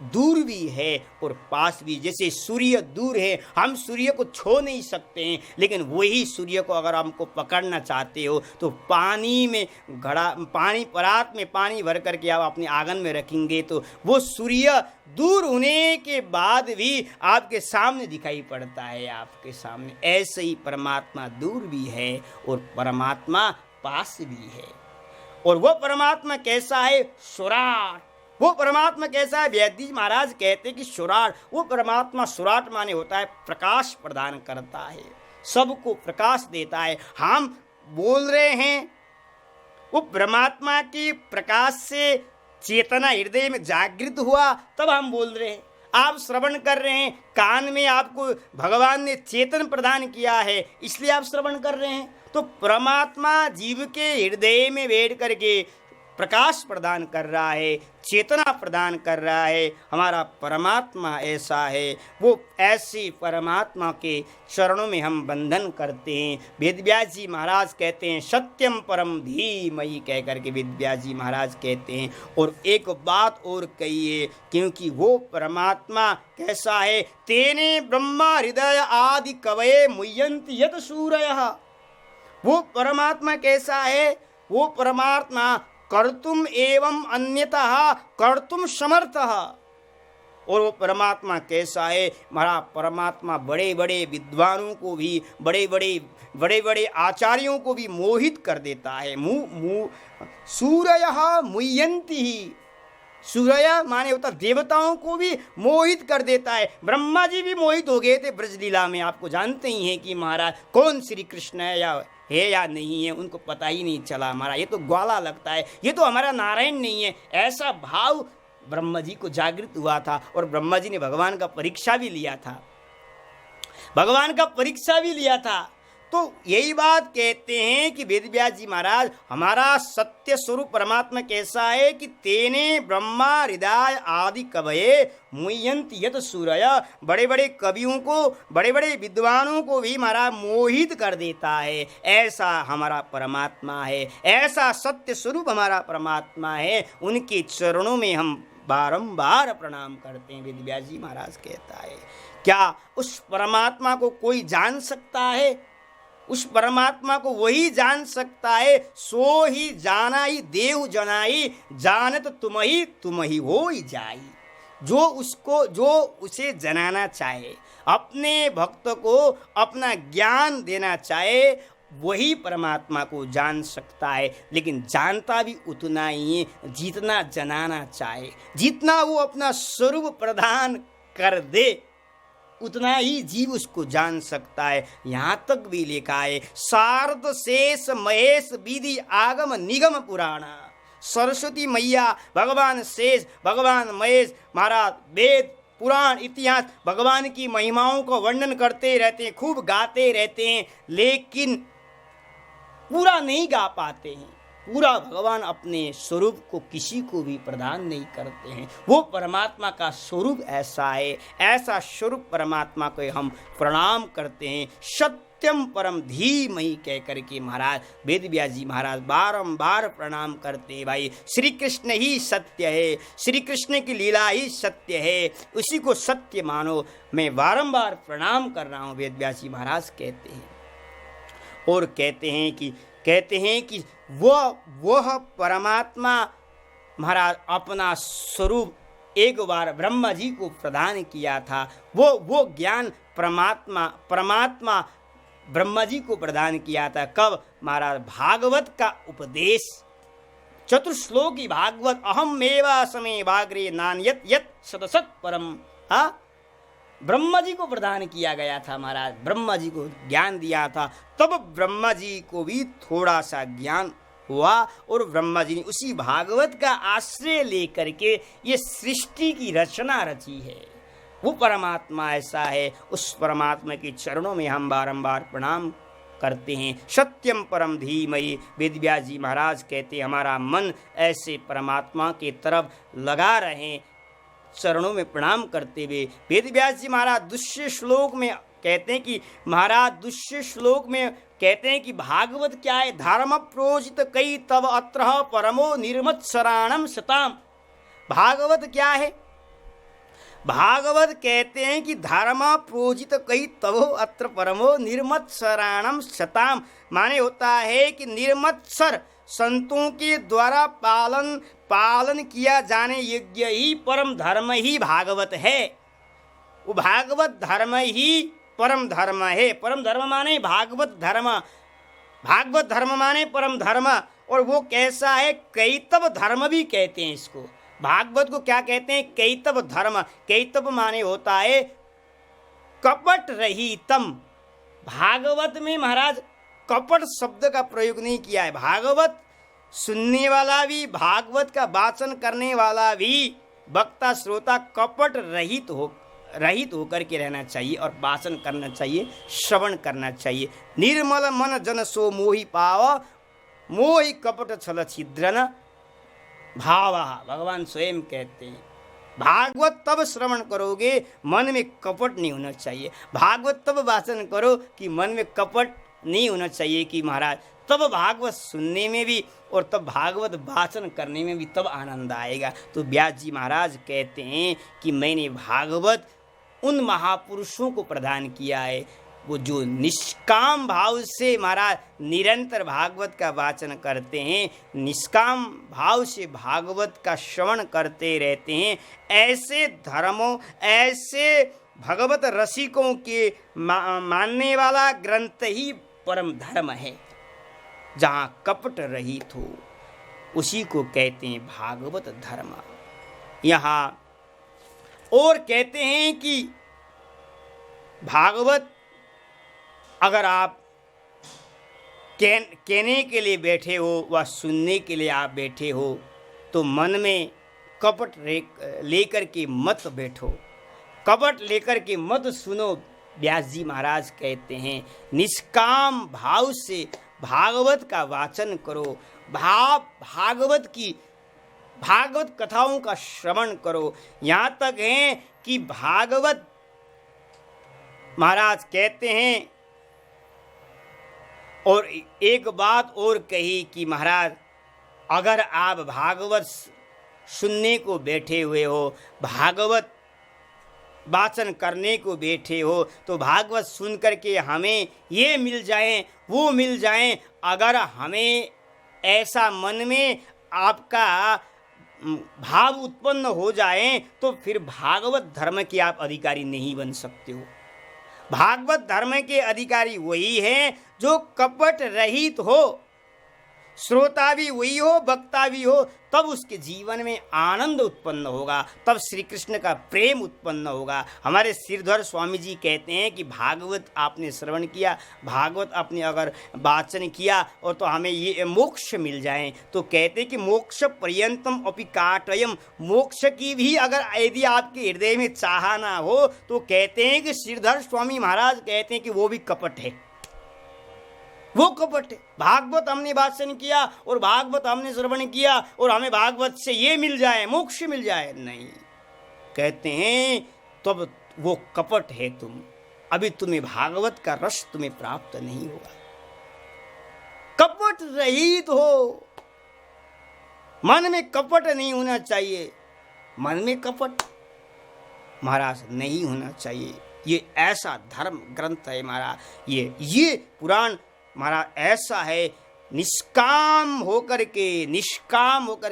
Speaker 2: दूर भी है और पास भी। जैसे सूर्य दूर है, हम सूर्य को छू नहीं सकते हैं, लेकिन वही सूर्य को अगर हमको पकड़ना चाहते हो तो पानी में पानी परात में पानी भर करके आप अपने आंगन में रखेंगे तो वो सूर्य दूर होने के बाद भी आपके सामने दिखाई पड़ता है, आपके सामने। ऐसे ही परमात्मा दूर भी है और परमात्मा पास भी है। और वो परमात्मा कैसा है? सुराट। वो परमात्मा कैसा है? वेद जी महाराज कहते हैं कि सुराट, वो परमात्मा सुराट माने होता है प्रकाश प्रदान करता है, सबको प्रकाश देता है। हम बोल रहे हैं, वो परमात्मा की प्रकाश से चेतना हृदय में जागृत हुआ तब हम बोल रहे हैं। आप श्रवण कर रहे हैं, कान में आपको भगवान ने चेतन प्रदान किया है, इसलिए आप श्रवण कर रहे हैं। तो परमात्मा जीव के हृदय में बैठ करके प्रकाश प्रदान कर रहा है, चेतना प्रदान कर रहा है। हमारा परमात्मा ऐसा है। वो ऐसे परमात्मा के चरणों में हम बंधन करते हैं। वेदव्यास जी महाराज कहते हैं सत्यम परम धीमहि कह करके वेदव्यास जी महाराज कहते हैं। और एक बात और कहिए, क्योंकि वो परमात्मा कैसा है? तेने ब्रह्मा हृदय आदि कवये मुह्यन्ति यत सूरयः। वो परमात्मा कैसा है? वो परमात्मा कर्तुम एवं अन्यतः कर्तुम समर्थः। और वो परमात्मा कैसा है? हमारा परमात्मा बड़े बड़े विद्वानों को भी, बड़े बड़े आचार्यों को भी मोहित कर देता है। सूरयः मुह्यन्ति ही, सूर्य माने होता देवताओं को भी मोहित कर देता है। ब्रह्मा जी भी मोहित हो गए थे ब्रजलीला में। आपको जानते ही हैं कि महाराज कौन श्री कृष्ण है या नहीं है, उनको पता ही नहीं चला। हमारा ये तो ग्वाला लगता है, ये तो हमारा नारायण नहीं है, ऐसा भाव ब्रह्मा जी को जागृत हुआ था। और ब्रह्मा जी ने भगवान का परीक्षा भी लिया था, भगवान का परीक्षा भी लिया था। तो यही बात कहते हैं कि वेदव्यास जी महाराज, हमारा सत्य स्वरूप परमात्मा कैसा है कि तेने ब्रह्मा हृदय आदि कवये मुह्यन्ति यत सूरय। बड़े बड़े कवियों को, बड़े बड़े विद्वानों को भी हमारा मोहित कर देता है। ऐसा हमारा परमात्मा है, ऐसा सत्य स्वरूप हमारा परमात्मा है। उनके चरणों में हम बारंबार प्रणाम करते हैं। वेदव्यास जी महाराज कहता है, क्या उस परमात्मा को कोई जान सकता है? उस परमात्मा को वही जान सकता है। सो ही जाना ही देव जनाई, जानत तुम ही हो ही जाई। जो उसे जनाना चाहे, अपने भक्त को अपना ज्ञान देना चाहे, वही परमात्मा को जान सकता है। लेकिन जानता भी उतना ही है जितना जनाना चाहे। जितना वो अपना स्वरूप प्रदान कर दे उतना ही जीव उसको जान सकता है। यहाँ तक भी लिखा है, शारद शेष महेश विधि आगम निगम पुराणा। सरस्वती मैया, भगवान शेष, भगवान महेश महाराज वेद पुराण इतिहास भगवान की महिमाओं को वर्णन करते रहते हैं, खूब गाते रहते हैं, लेकिन पूरा नहीं गा पाते हैं। पूरा भगवान अपने स्वरूप को किसी को भी प्रदान नहीं करते हैं। वो परमात्मा का स्वरूप ऐसा है, ऐसा स्वरूप परमात्मा को हम प्रणाम करते हैं। सत्यम परम धीमहि कह करके महाराज वेदव्यास जी महाराज बारंबार प्रणाम करते हैं। भाई श्री कृष्ण ही सत्य है, श्री कृष्ण की लीला ही सत्य है, उसी को सत्य मानो। मैं बारंबार प्रणाम कर रहा हूँ, वेदव्यास जी महाराज कहते हैं। और कहते हैं कि वह परमात्मा महाराज अपना स्वरूप एक बार ब्रह्मा जी को प्रदान किया था। वो ज्ञान परमात्मा ब्रह्मा जी को प्रदान किया था। कब? महाराज भागवत का उपदेश, चतुर्श्लोकी भागवत, अहमेवा समे वाग्रे नान्यत यत सतसत परम, ब्रह्मा जी को प्रदान किया गया था। महाराज ब्रह्मा जी को ज्ञान दिया था, तब ब्रह्मा जी को भी थोड़ा सा ज्ञान हुआ और ब्रह्मा जी ने उसी भागवत का आश्रय लेकर के ये सृष्टि की रचना रची है। वो परमात्मा ऐसा है, उस परमात्मा के चरणों में हम बारंबार प्रणाम करते हैं। सत्यम परम धीमहि वेदव्यास जी महाराज कहते हैं, हमारा मन ऐसे परमात्मा के तरफ लगा रहे, चरणों में प्रणाम करते हुए। वेदव्यास जी महाराज दूसरे श्लोक में कहते हैं कि महाराज दूसरे श्लोक में कहते हैं कि भागवत क्या है, धर्म प्रोजित कई तब अत्र परमो निर्मत्सराणम शताम। भागवत क्या है? भागवत कहते हैं कि धर्म प्रोजित कई तब अत्र परमो निर्मत्सराणम शताम, माने होता है कि निर्मत्सर संतों के द्वारा पालन किया जाने योग्य ही परम धर्म ही भागवत है। वो भागवत धर्म ही परम धर्म है। परम धर्म माने भागवत धर्म, भागवत धर्म माने परम धर्म। और वो कैसा है? कैतव धर्म भी कहते हैं इसको। भागवत को क्या कहते हैं? कैतव धर्म। कैतव माने होता है कपट रहितम। भागवत में महाराज कपट शब्द का प्रयोग नहीं किया है। भागवत सुनने वाला भी, भागवत का वाचन करने वाला भी, वक्ता श्रोता कपट रहित होकर के रहना चाहिए और वाचन करना चाहिए, श्रवण करना चाहिए। निर्मल मन जन सो मोहि पाव, मोहि कपट छल छिद्रन भाव। भगवान स्वयं कहते हैं भागवत तब श्रवण करोगे मन में कपट नहीं होना चाहिए। भागवत तब वाचन करो कि मन में कपट नहीं होना चाहिए कि महाराज, तब भागवत सुनने में भी और तब भागवत वाचन करने में भी तब आनंद आएगा। तो व्यास जी महाराज कहते हैं कि मैंने भागवत उन महापुरुषों को प्रदान किया है वो जो निष्काम भाव से महाराज निरंतर भागवत का वाचन करते हैं, निष्काम भाव से भागवत का श्रवण करते रहते हैं। ऐसे धर्मों, ऐसे भगवत रसिकों के मानने वाला ग्रंथ ही परम धर्म है, जहाँ कपट रहित हो, उसी को कहते हैं भागवत धर्म। यहाँ और कहते हैं कि भागवत अगर आप कहने के लिए बैठे हो व सुनने के लिए आप बैठे हो तो मन में कपट लेकर के मत बैठो, कपट लेकर के मत सुनो। व्यास जी महाराज कहते हैं निष्काम भाव से भागवत का वाचन करो, भागवत कथाओं का श्रवण करो। यहाँ तक है कि भागवत महाराज कहते हैं, और एक बात और कही कि महाराज अगर आप भागवत सुनने को बैठे हुए हो, भागवत वाचन करने को बैठे हो, तो भागवत सुन करके हमें ये मिल जाए वो मिल जाए, अगर हमें ऐसा मन में आपका भाव उत्पन्न हो जाए तो फिर भागवत धर्म के आप अधिकारी नहीं बन सकते हो। भागवत धर्म के अधिकारी वही है जो कपट रहित हो, श्रोता भी वही हो, वक्ता भी हो, तब उसके जीवन में आनंद उत्पन्न होगा, तब श्री कृष्ण का प्रेम उत्पन्न होगा। हमारे श्रीधर स्वामी जी कहते हैं कि भागवत आपने श्रवण किया, भागवत आपने अगर वाचन किया और तो हमें ये मोक्ष मिल जाए, तो कहते हैं कि मोक्ष पर्यंतम अपि काटयम, मोक्ष की भी अगर यदि आपके हृदय में चाह ना हो तो कहते हैं कि श्रीधर स्वामी महाराज कहते हैं कि वो भी कपट है, वो कपट है। भागवत हमने वाचन किया और भागवत हमने श्रवण किया और हमें भागवत से ये मिल जाए, मोक्ष मिल जाए, नहीं, कहते हैं तब वो कपट है। तुम अभी तुम्हें भागवत का रस तुम्हें प्राप्त नहीं हुआ। कपट रहित हो, मन में कपट नहीं होना चाहिए, मन में कपट महाराज नहीं होना चाहिए। ये ऐसा धर्म ग्रंथ है महाराज, ये पुराण महाराज ऐसा है, निष्काम होकर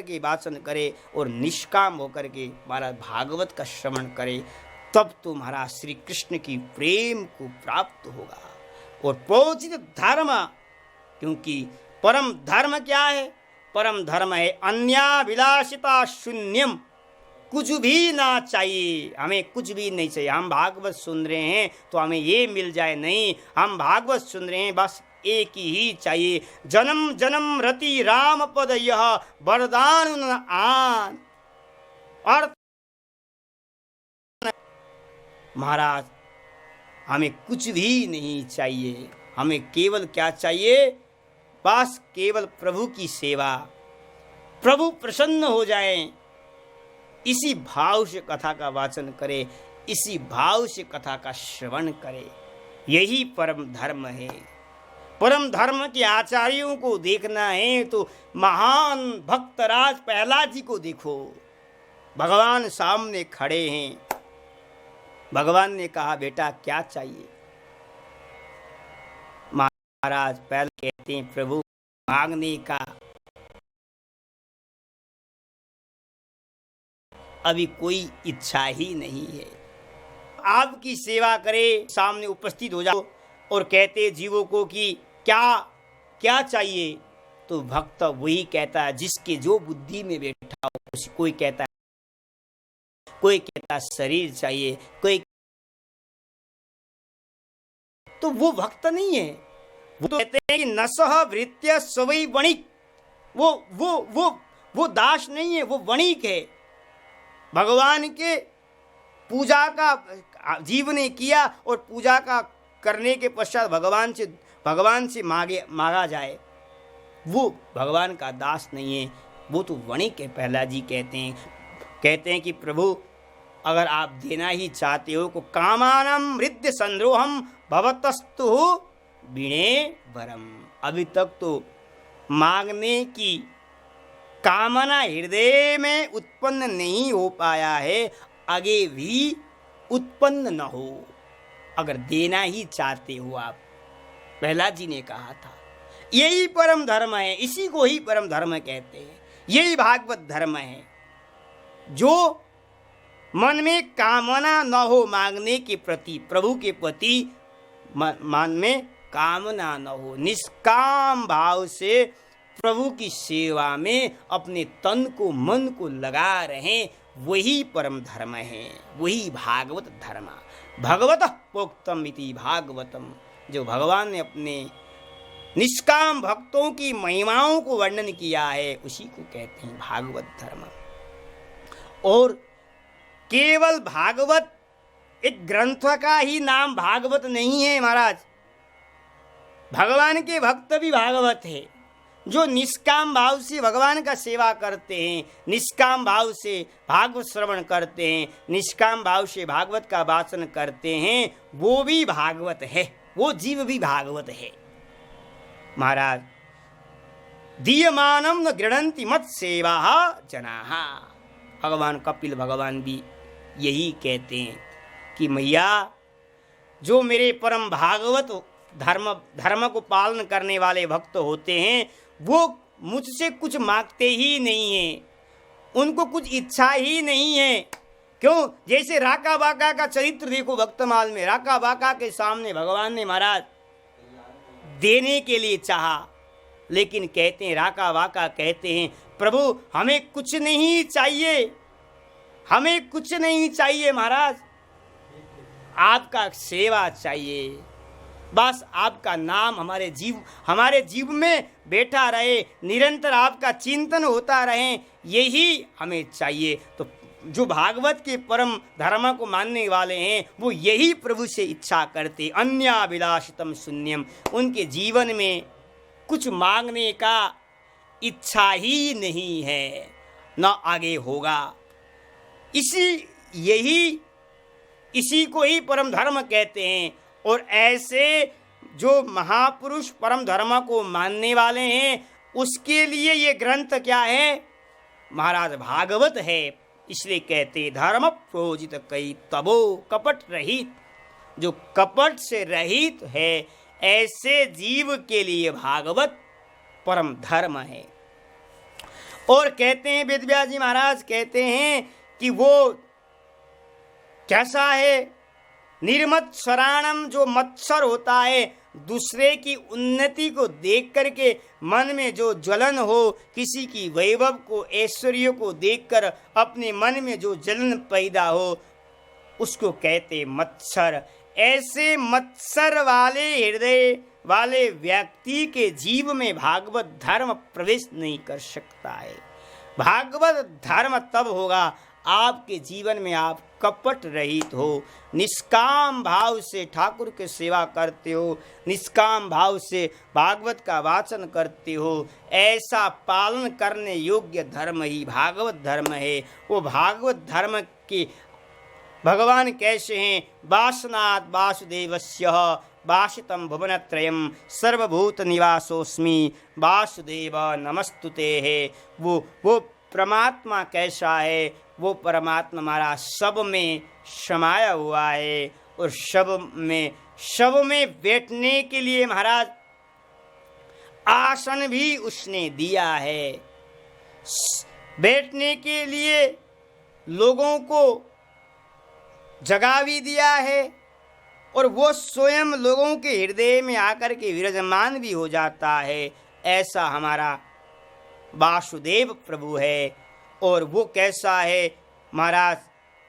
Speaker 2: के वाचन करे और निष्काम होकर के महाराज भागवत का श्रवण करे, तब तो महाराज श्री कृष्ण की प्रेम को प्राप्त होगा। और प्रोचित धर्म, क्योंकि परम धर्म क्या है? परम धर्म है अन्याभिलाषिता शून्यम, कुछ भी ना चाहिए, हमें कुछ भी नहीं चाहिए। हम भागवत सुन रहे हैं तो हमें ये मिल जाए, नहीं, हम भागवत सुन रहे हैं बस एक ही चाहिए, जन्म जन्म रति राम पद यह वरदान न आन। अर्थ महाराज हमें कुछ भी नहीं चाहिए, हमें केवल क्या चाहिए? बस केवल प्रभु की सेवा, प्रभु प्रसन्न हो जाए, इसी भाव से कथा का वाचन करे, इसी भाव से कथा का श्रवण करे। यही परम धर्म है। परम धर्म के आचार्यों को देखना है तो महान भक्तराज प्रहलाद जी को देखो। भगवान सामने खड़े हैं। भगवान ने कहा बेटा क्या चाहिए? महाराज पहले कहते हैं प्रभु मांगने का अभी कोई इच्छा ही नहीं है। आपकी सेवा करे, सामने उपस्थित हो जाओ और कहते जीवों को कि क्या क्या चाहिए, तो भक्त वही कहता है जिसके जो बुद्धि में बैठा हो। कोई कहता शरीर चाहिए, कोई तो वो भक्त नहीं है। वो तो कहते हैं कि नसह वृत्य सवै वणिक। वो दास नहीं है, वो वणिक है। भगवान के पूजा का जीव ने किया और पूजा का करने के पश्चात भगवान से मांगा जाए, वो भगवान का दास नहीं है, वो तो वणिक है। प्रहलाद जी कहते हैं कि प्रभु अगर आप देना ही चाहते हो को कामानम हृदय संद्रोहम भवतस्तु विणे वरम। अभी तक तो मांगने की कामना हृदय में उत्पन्न नहीं हो पाया है, आगे भी उत्पन्न न हो। अगर देना ही चाहते हो आप, प्रहलाद जी ने कहा था यही परम धर्म है, इसी को ही परम धर्म कहते हैं। यही भागवत धर्म है जो मन में कामना न हो मांगने के प्रति, प्रभु के प्रति मन में कामना न हो, निष्काम भाव से प्रभु की सेवा में अपने तन को मन को लगा रहे, वही परम धर्म है, वही भागवत धर्म। भगवतः प्रोक्तम इति भागवतम। जो भगवान ने अपने निष्काम भक्तों की महिमाओं को वर्णन किया है, उसी को कहते हैं भागवत धर्म। और केवल भागवत एक ग्रंथ का ही नाम भागवत नहीं है महाराज। भगवान के भक्त भी भागवत है, जो निष्काम भाव से भगवान का सेवा करते हैं, निष्काम भाव से भागवत श्रवण करते हैं, निष्काम भाव से भागवत का वाचन करते हैं, वो भी भागवत है, वो जीव भी भागवत है महाराज। दीयमानम न गृह्णन्ति मत सेवा जनाः। भगवान कपिल भगवान भी यही कहते हैं कि मैया जो मेरे परम भागवत धर्म को पालन करने वाले भक्त होते हैं, वो मुझसे कुछ मांगते ही नहीं हैं, उनको कुछ इच्छा ही नहीं है। क्यों? जैसे राका बाका का चरित्र देखो भक्तमाल में। राका बाका के सामने भगवान ने महाराज देने के लिए चाहा, लेकिन कहते हैं राका बाका कहते हैं प्रभु हमें कुछ नहीं चाहिए, हमें कुछ नहीं चाहिए महाराज, आपका सेवा चाहिए, बस आपका नाम हमारे जीव में बैठा रहे, निरंतर आपका चिंतन होता रहे, यही हमें चाहिए। तो जो भागवत के परम धर्म को मानने वाले हैं वो यही प्रभु से इच्छा करते। अन्याभिलाषितम शून्यम। उनके जीवन में कुछ मांगने का इच्छा ही नहीं है, न आगे होगा। इसी को ही परम धर्म कहते हैं। और ऐसे जो महापुरुष परम धर्म को मानने वाले हैं, उसके लिए ये ग्रंथ क्या है महाराज? भागवत है। इसलिए कहते धर्म प्रोजित कई तबो कपट रहित। जो कपट से रहित है, ऐसे जीव के लिए भागवत परम धर्म है। और कहते हैं वेदव्यास जी महाराज कहते हैं कि वो कैसा है? निर्मत्सराणम। जो मत्सर होता है, दूसरे की उन्नति को देख करके मन में जो ज्वलन हो, किसी की वैभव को ऐश्वर्य को देखकर अपने मन में जो जलन पैदा हो, उसको कहते मत्सर। ऐसे मत्सर वाले हृदय वाले व्यक्ति के जीव में भागवत धर्म प्रवेश नहीं कर सकता है। भागवत धर्म तब होगा आपके जीवन में आप कपट रहित हो, निष्काम भाव से ठाकुर की सेवा करते हो, निष्काम भाव से भागवत का वाचन करते हो। ऐसा पालन करने योग्य धर्म ही भागवत धर्म है। वो भागवत धर्म के भगवान कैसे हैं? वासनात् वासुदेवस्य वासितं भुवनत्रयं सर्वभूत निवासोऽस्मि वासुदेव नमस्तुते है। वो परमात्मा कैसा है? वो परमात्मा हमारा सब में समाया हुआ है और सब में बैठने के लिए महाराज आसन भी उसने दिया है, बैठने के लिए लोगों को जगह भी दिया है और वो स्वयं लोगों के हृदय में आकर के विराजमान भी हो जाता है। ऐसा हमारा वासुदेव प्रभु है। और वो कैसा है महाराज?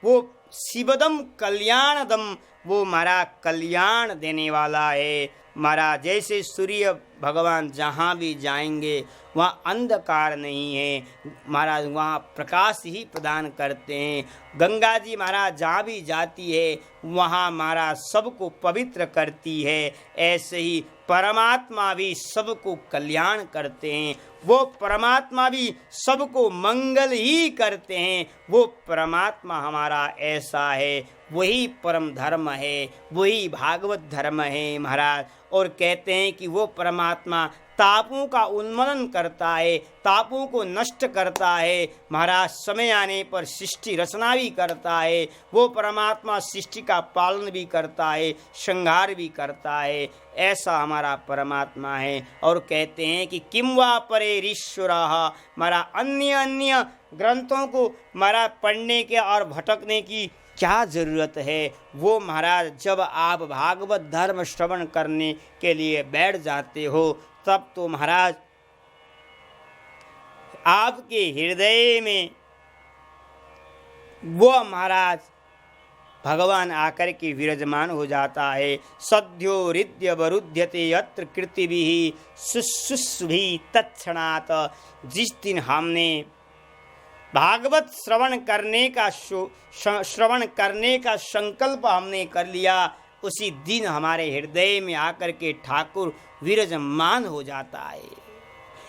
Speaker 2: वो शिवदम कल्याणदम, वो हमारा कल्याण देने वाला है। महाराज जैसे सूर्य भगवान जहाँ भी जाएंगे वहाँ अंधकार नहीं है महाराज, वहाँ प्रकाश ही प्रदान करते हैं। गंगा जी महाराज जहाँ भी जाती है वहाँ महाराज सबको पवित्र करती है। ऐसे ही परमात्मा भी सबको कल्याण करते हैं, वो परमात्मा भी सबको मंगल ही करते हैं। वो परमात्मा हमारा ऐसा है, वही परम धर्म है, वही भागवत धर्म है महाराज। और कहते हैं कि वो परमात्मा तापों का उन्मूलन करता है, तापों को नष्ट करता है महाराज। समय आने पर सृष्टि रचना भी करता है। वो परमात्मा सृष्टि का पालन भी करता है, संहार भी करता है। ऐसा हमारा परमात्मा है। और कहते हैं कि किम वा परेरीश्वरः, हमारा अन्य ग्रंथों को महाराज पढ़ने के और भटकने की क्या ज़रूरत है? वो महाराज जब आप भागवत धर्म श्रवण करने के लिए बैठ जाते हो तब तो महाराज आपके हृदय में वो महाराज भगवान आकर के विराजमान हो जाता है। सद्यो हृदय वरुध्यते यत्र कृतिभिः शुश्रूषुभिः तत्क्षणात्। जिस दिन हमने भागवत श्रवण करने का संकल्प हमने कर लिया, उसी दिन हमारे हृदय में आकर के ठाकुर विराजमान हो जाता है।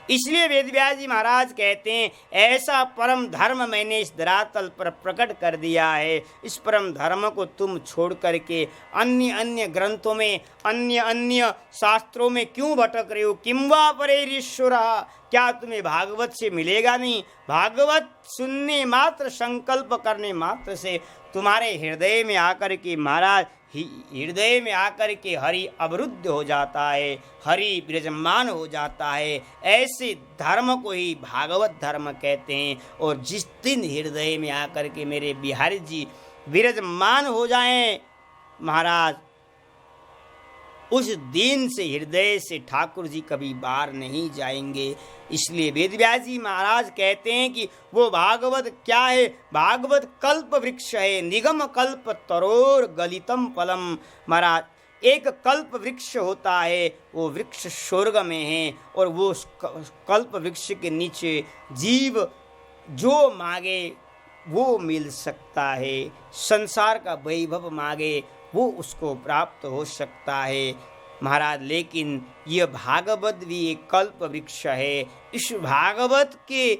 Speaker 2: इसलिए वेदव्यास जी महाराज कहते हैं ऐसा परम धर्म मैंने इस धरातल पर प्रकट कर दिया है। इस परम धर्म को तुम छोड़ करके अन्य ग्रंथों में अन्य शास्त्रों में क्यों भटक रहे हो? किम वा परेरीश्वरः, क्या तुम्हें भागवत से मिलेगा नहीं? भागवत सुनने मात्र, संकल्प करने मात्र से तुम्हारे हृदय में आकर के महाराज हृदय में आकर के हरि अवरुद्ध हो जाता है, हरि विराजमान हो जाता है। ऐसे धर्म को ही भागवत धर्म कहते हैं। और जिस दिन हृदय में आकर के मेरे बिहारी जी विराजमान हो जाएं महाराज, उस दिन से हृदय से ठाकुर जी कभी बाहर नहीं जाएंगे। इसलिए वेदव्यास जी महाराज कहते हैं कि वो भागवत क्या है? भागवत कल्प वृक्ष है, निगम कल्प तरोर गलितम फलम। महाराज एक कल्प वृक्ष होता है, वो वृक्ष स्वर्ग में है और वो कल्प वृक्ष के नीचे जीव जो मांगे वो मिल सकता है। संसार का वैभव मांगे वो उसको प्राप्त हो सकता है महाराज। लेकिन यह भागवत भी एक कल्प वृक्ष है। इस भागवत के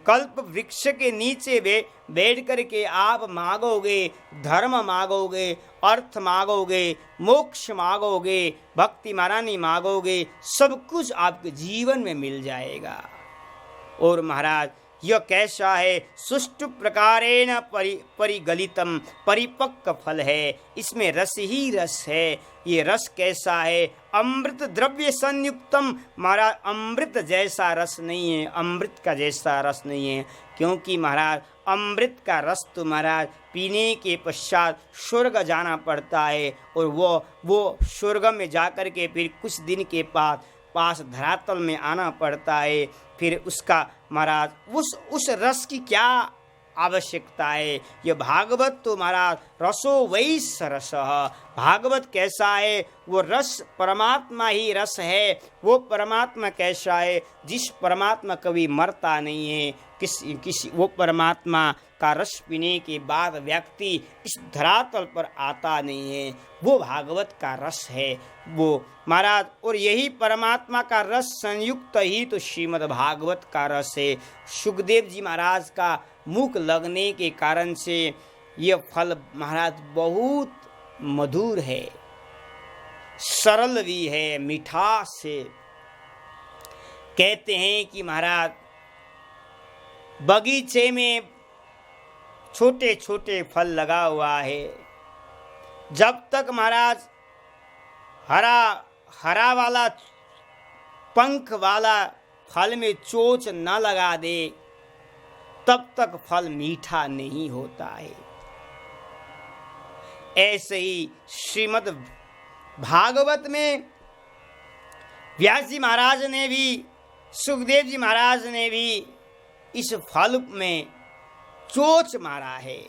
Speaker 2: कल्प वृक्ष के नीचे बैठ कर के आप मांगोगे, धर्म मांगोगे, अर्थ मांगोगे, मोक्ष मांगोगे, भक्ति मारानी मांगोगे, सब कुछ आपके जीवन में मिल जाएगा। और महाराज यह कैसा है? सुष्टु प्रकारेण परिगलितम, परिपक्व फल है, इसमें रस ही रस है। ये रस कैसा है? अमृत द्रव्य संयुक्तम। महाराज अमृत जैसा रस नहीं है, अमृत का जैसा रस नहीं है। क्योंकि महाराज अमृत का रस तो महाराज पीने के पश्चात स्वर्ग जाना पड़ता है और वो स्वर्ग में जाकर के फिर कुछ दिन के पास धरातल में आना पड़ता है। फिर उसका महाराज उस रस की क्या आवश्यकता है? यह भागवत तो महाराज रसो वैस रस। भागवत कैसा है? वो रस परमात्मा ही रस है। वो परमात्मा कैसा है? जिस परमात्मा कभी मरता नहीं है, किसी वो परमात्मा का रस पीने के बाद व्यक्ति इस धरातल पर आता नहीं है। वो भागवत का रस है वो महाराज। और यही परमात्मा का रस संयुक्त ही तो श्रीमद् भागवत का रस है। सुखदेव जी महाराज का मुख लगने के कारण से यह फल महाराज बहुत मधुर है। सरल भी है, मिठास है। कहते हैं कि महाराज बगीचे में छोटे छोटे फल लगा हुआ है, जब तक महाराज हरा वाला पंख वाला फल में चोंच न लगा दे तब तक फल मीठा नहीं होता है। ऐसे ही श्रीमद् भागवत में व्यास जी महाराज ने भी, सुखदेव जी महाराज ने भी इस फल में चोंच मारा है।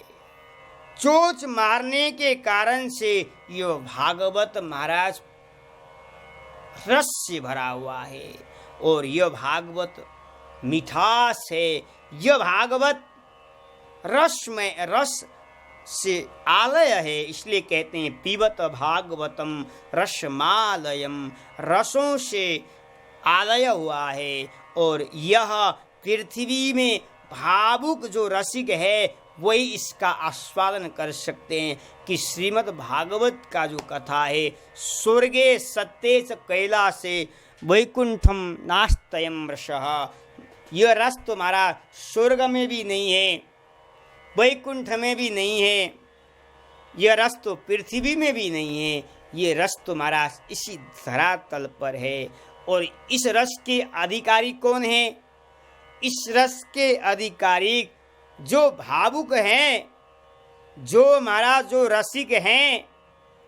Speaker 2: चोंच मारने के कारण से यह भागवत महाराज रस से भरा हुआ है और यह भागवत मिठास है। यह भागवत रस से आलय है, इसलिए कहते हैं पीबत भागवतम रसमालयम, रसों से आलय हुआ है। और यह पृथ्वी में भावुक जो रसिक है वही इसका आस्वादन कर सकते हैं कि श्रीमद् भागवत का जो कथा है, स्वर्गे सत्येच कैलासे वैकुंठम नास्तयम रसः, यह रस तुम्हारा स्वर्ग में भी नहीं है, वैकुंठ में भी नहीं है, यह रस तो पृथ्वी में भी नहीं है, ये रस तुम्हारा इसी धरातल पर है। और इस रस के अधिकारी कौन है? इस रस के अधिकारी जो भावुक हैं, जो महाराज जो रसिक हैं,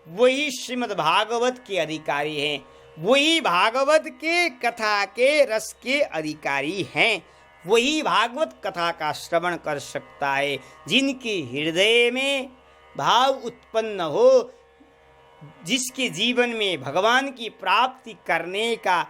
Speaker 2: वही श्रीमद् भागवत के अधिकारी हैं, वही भागवत के कथा के रस के अधिकारी हैं, वही भागवत कथा का श्रवण कर सकता है। जिनके हृदय में भाव उत्पन्न हो, जिसके जीवन में भगवान की प्राप्ति करने का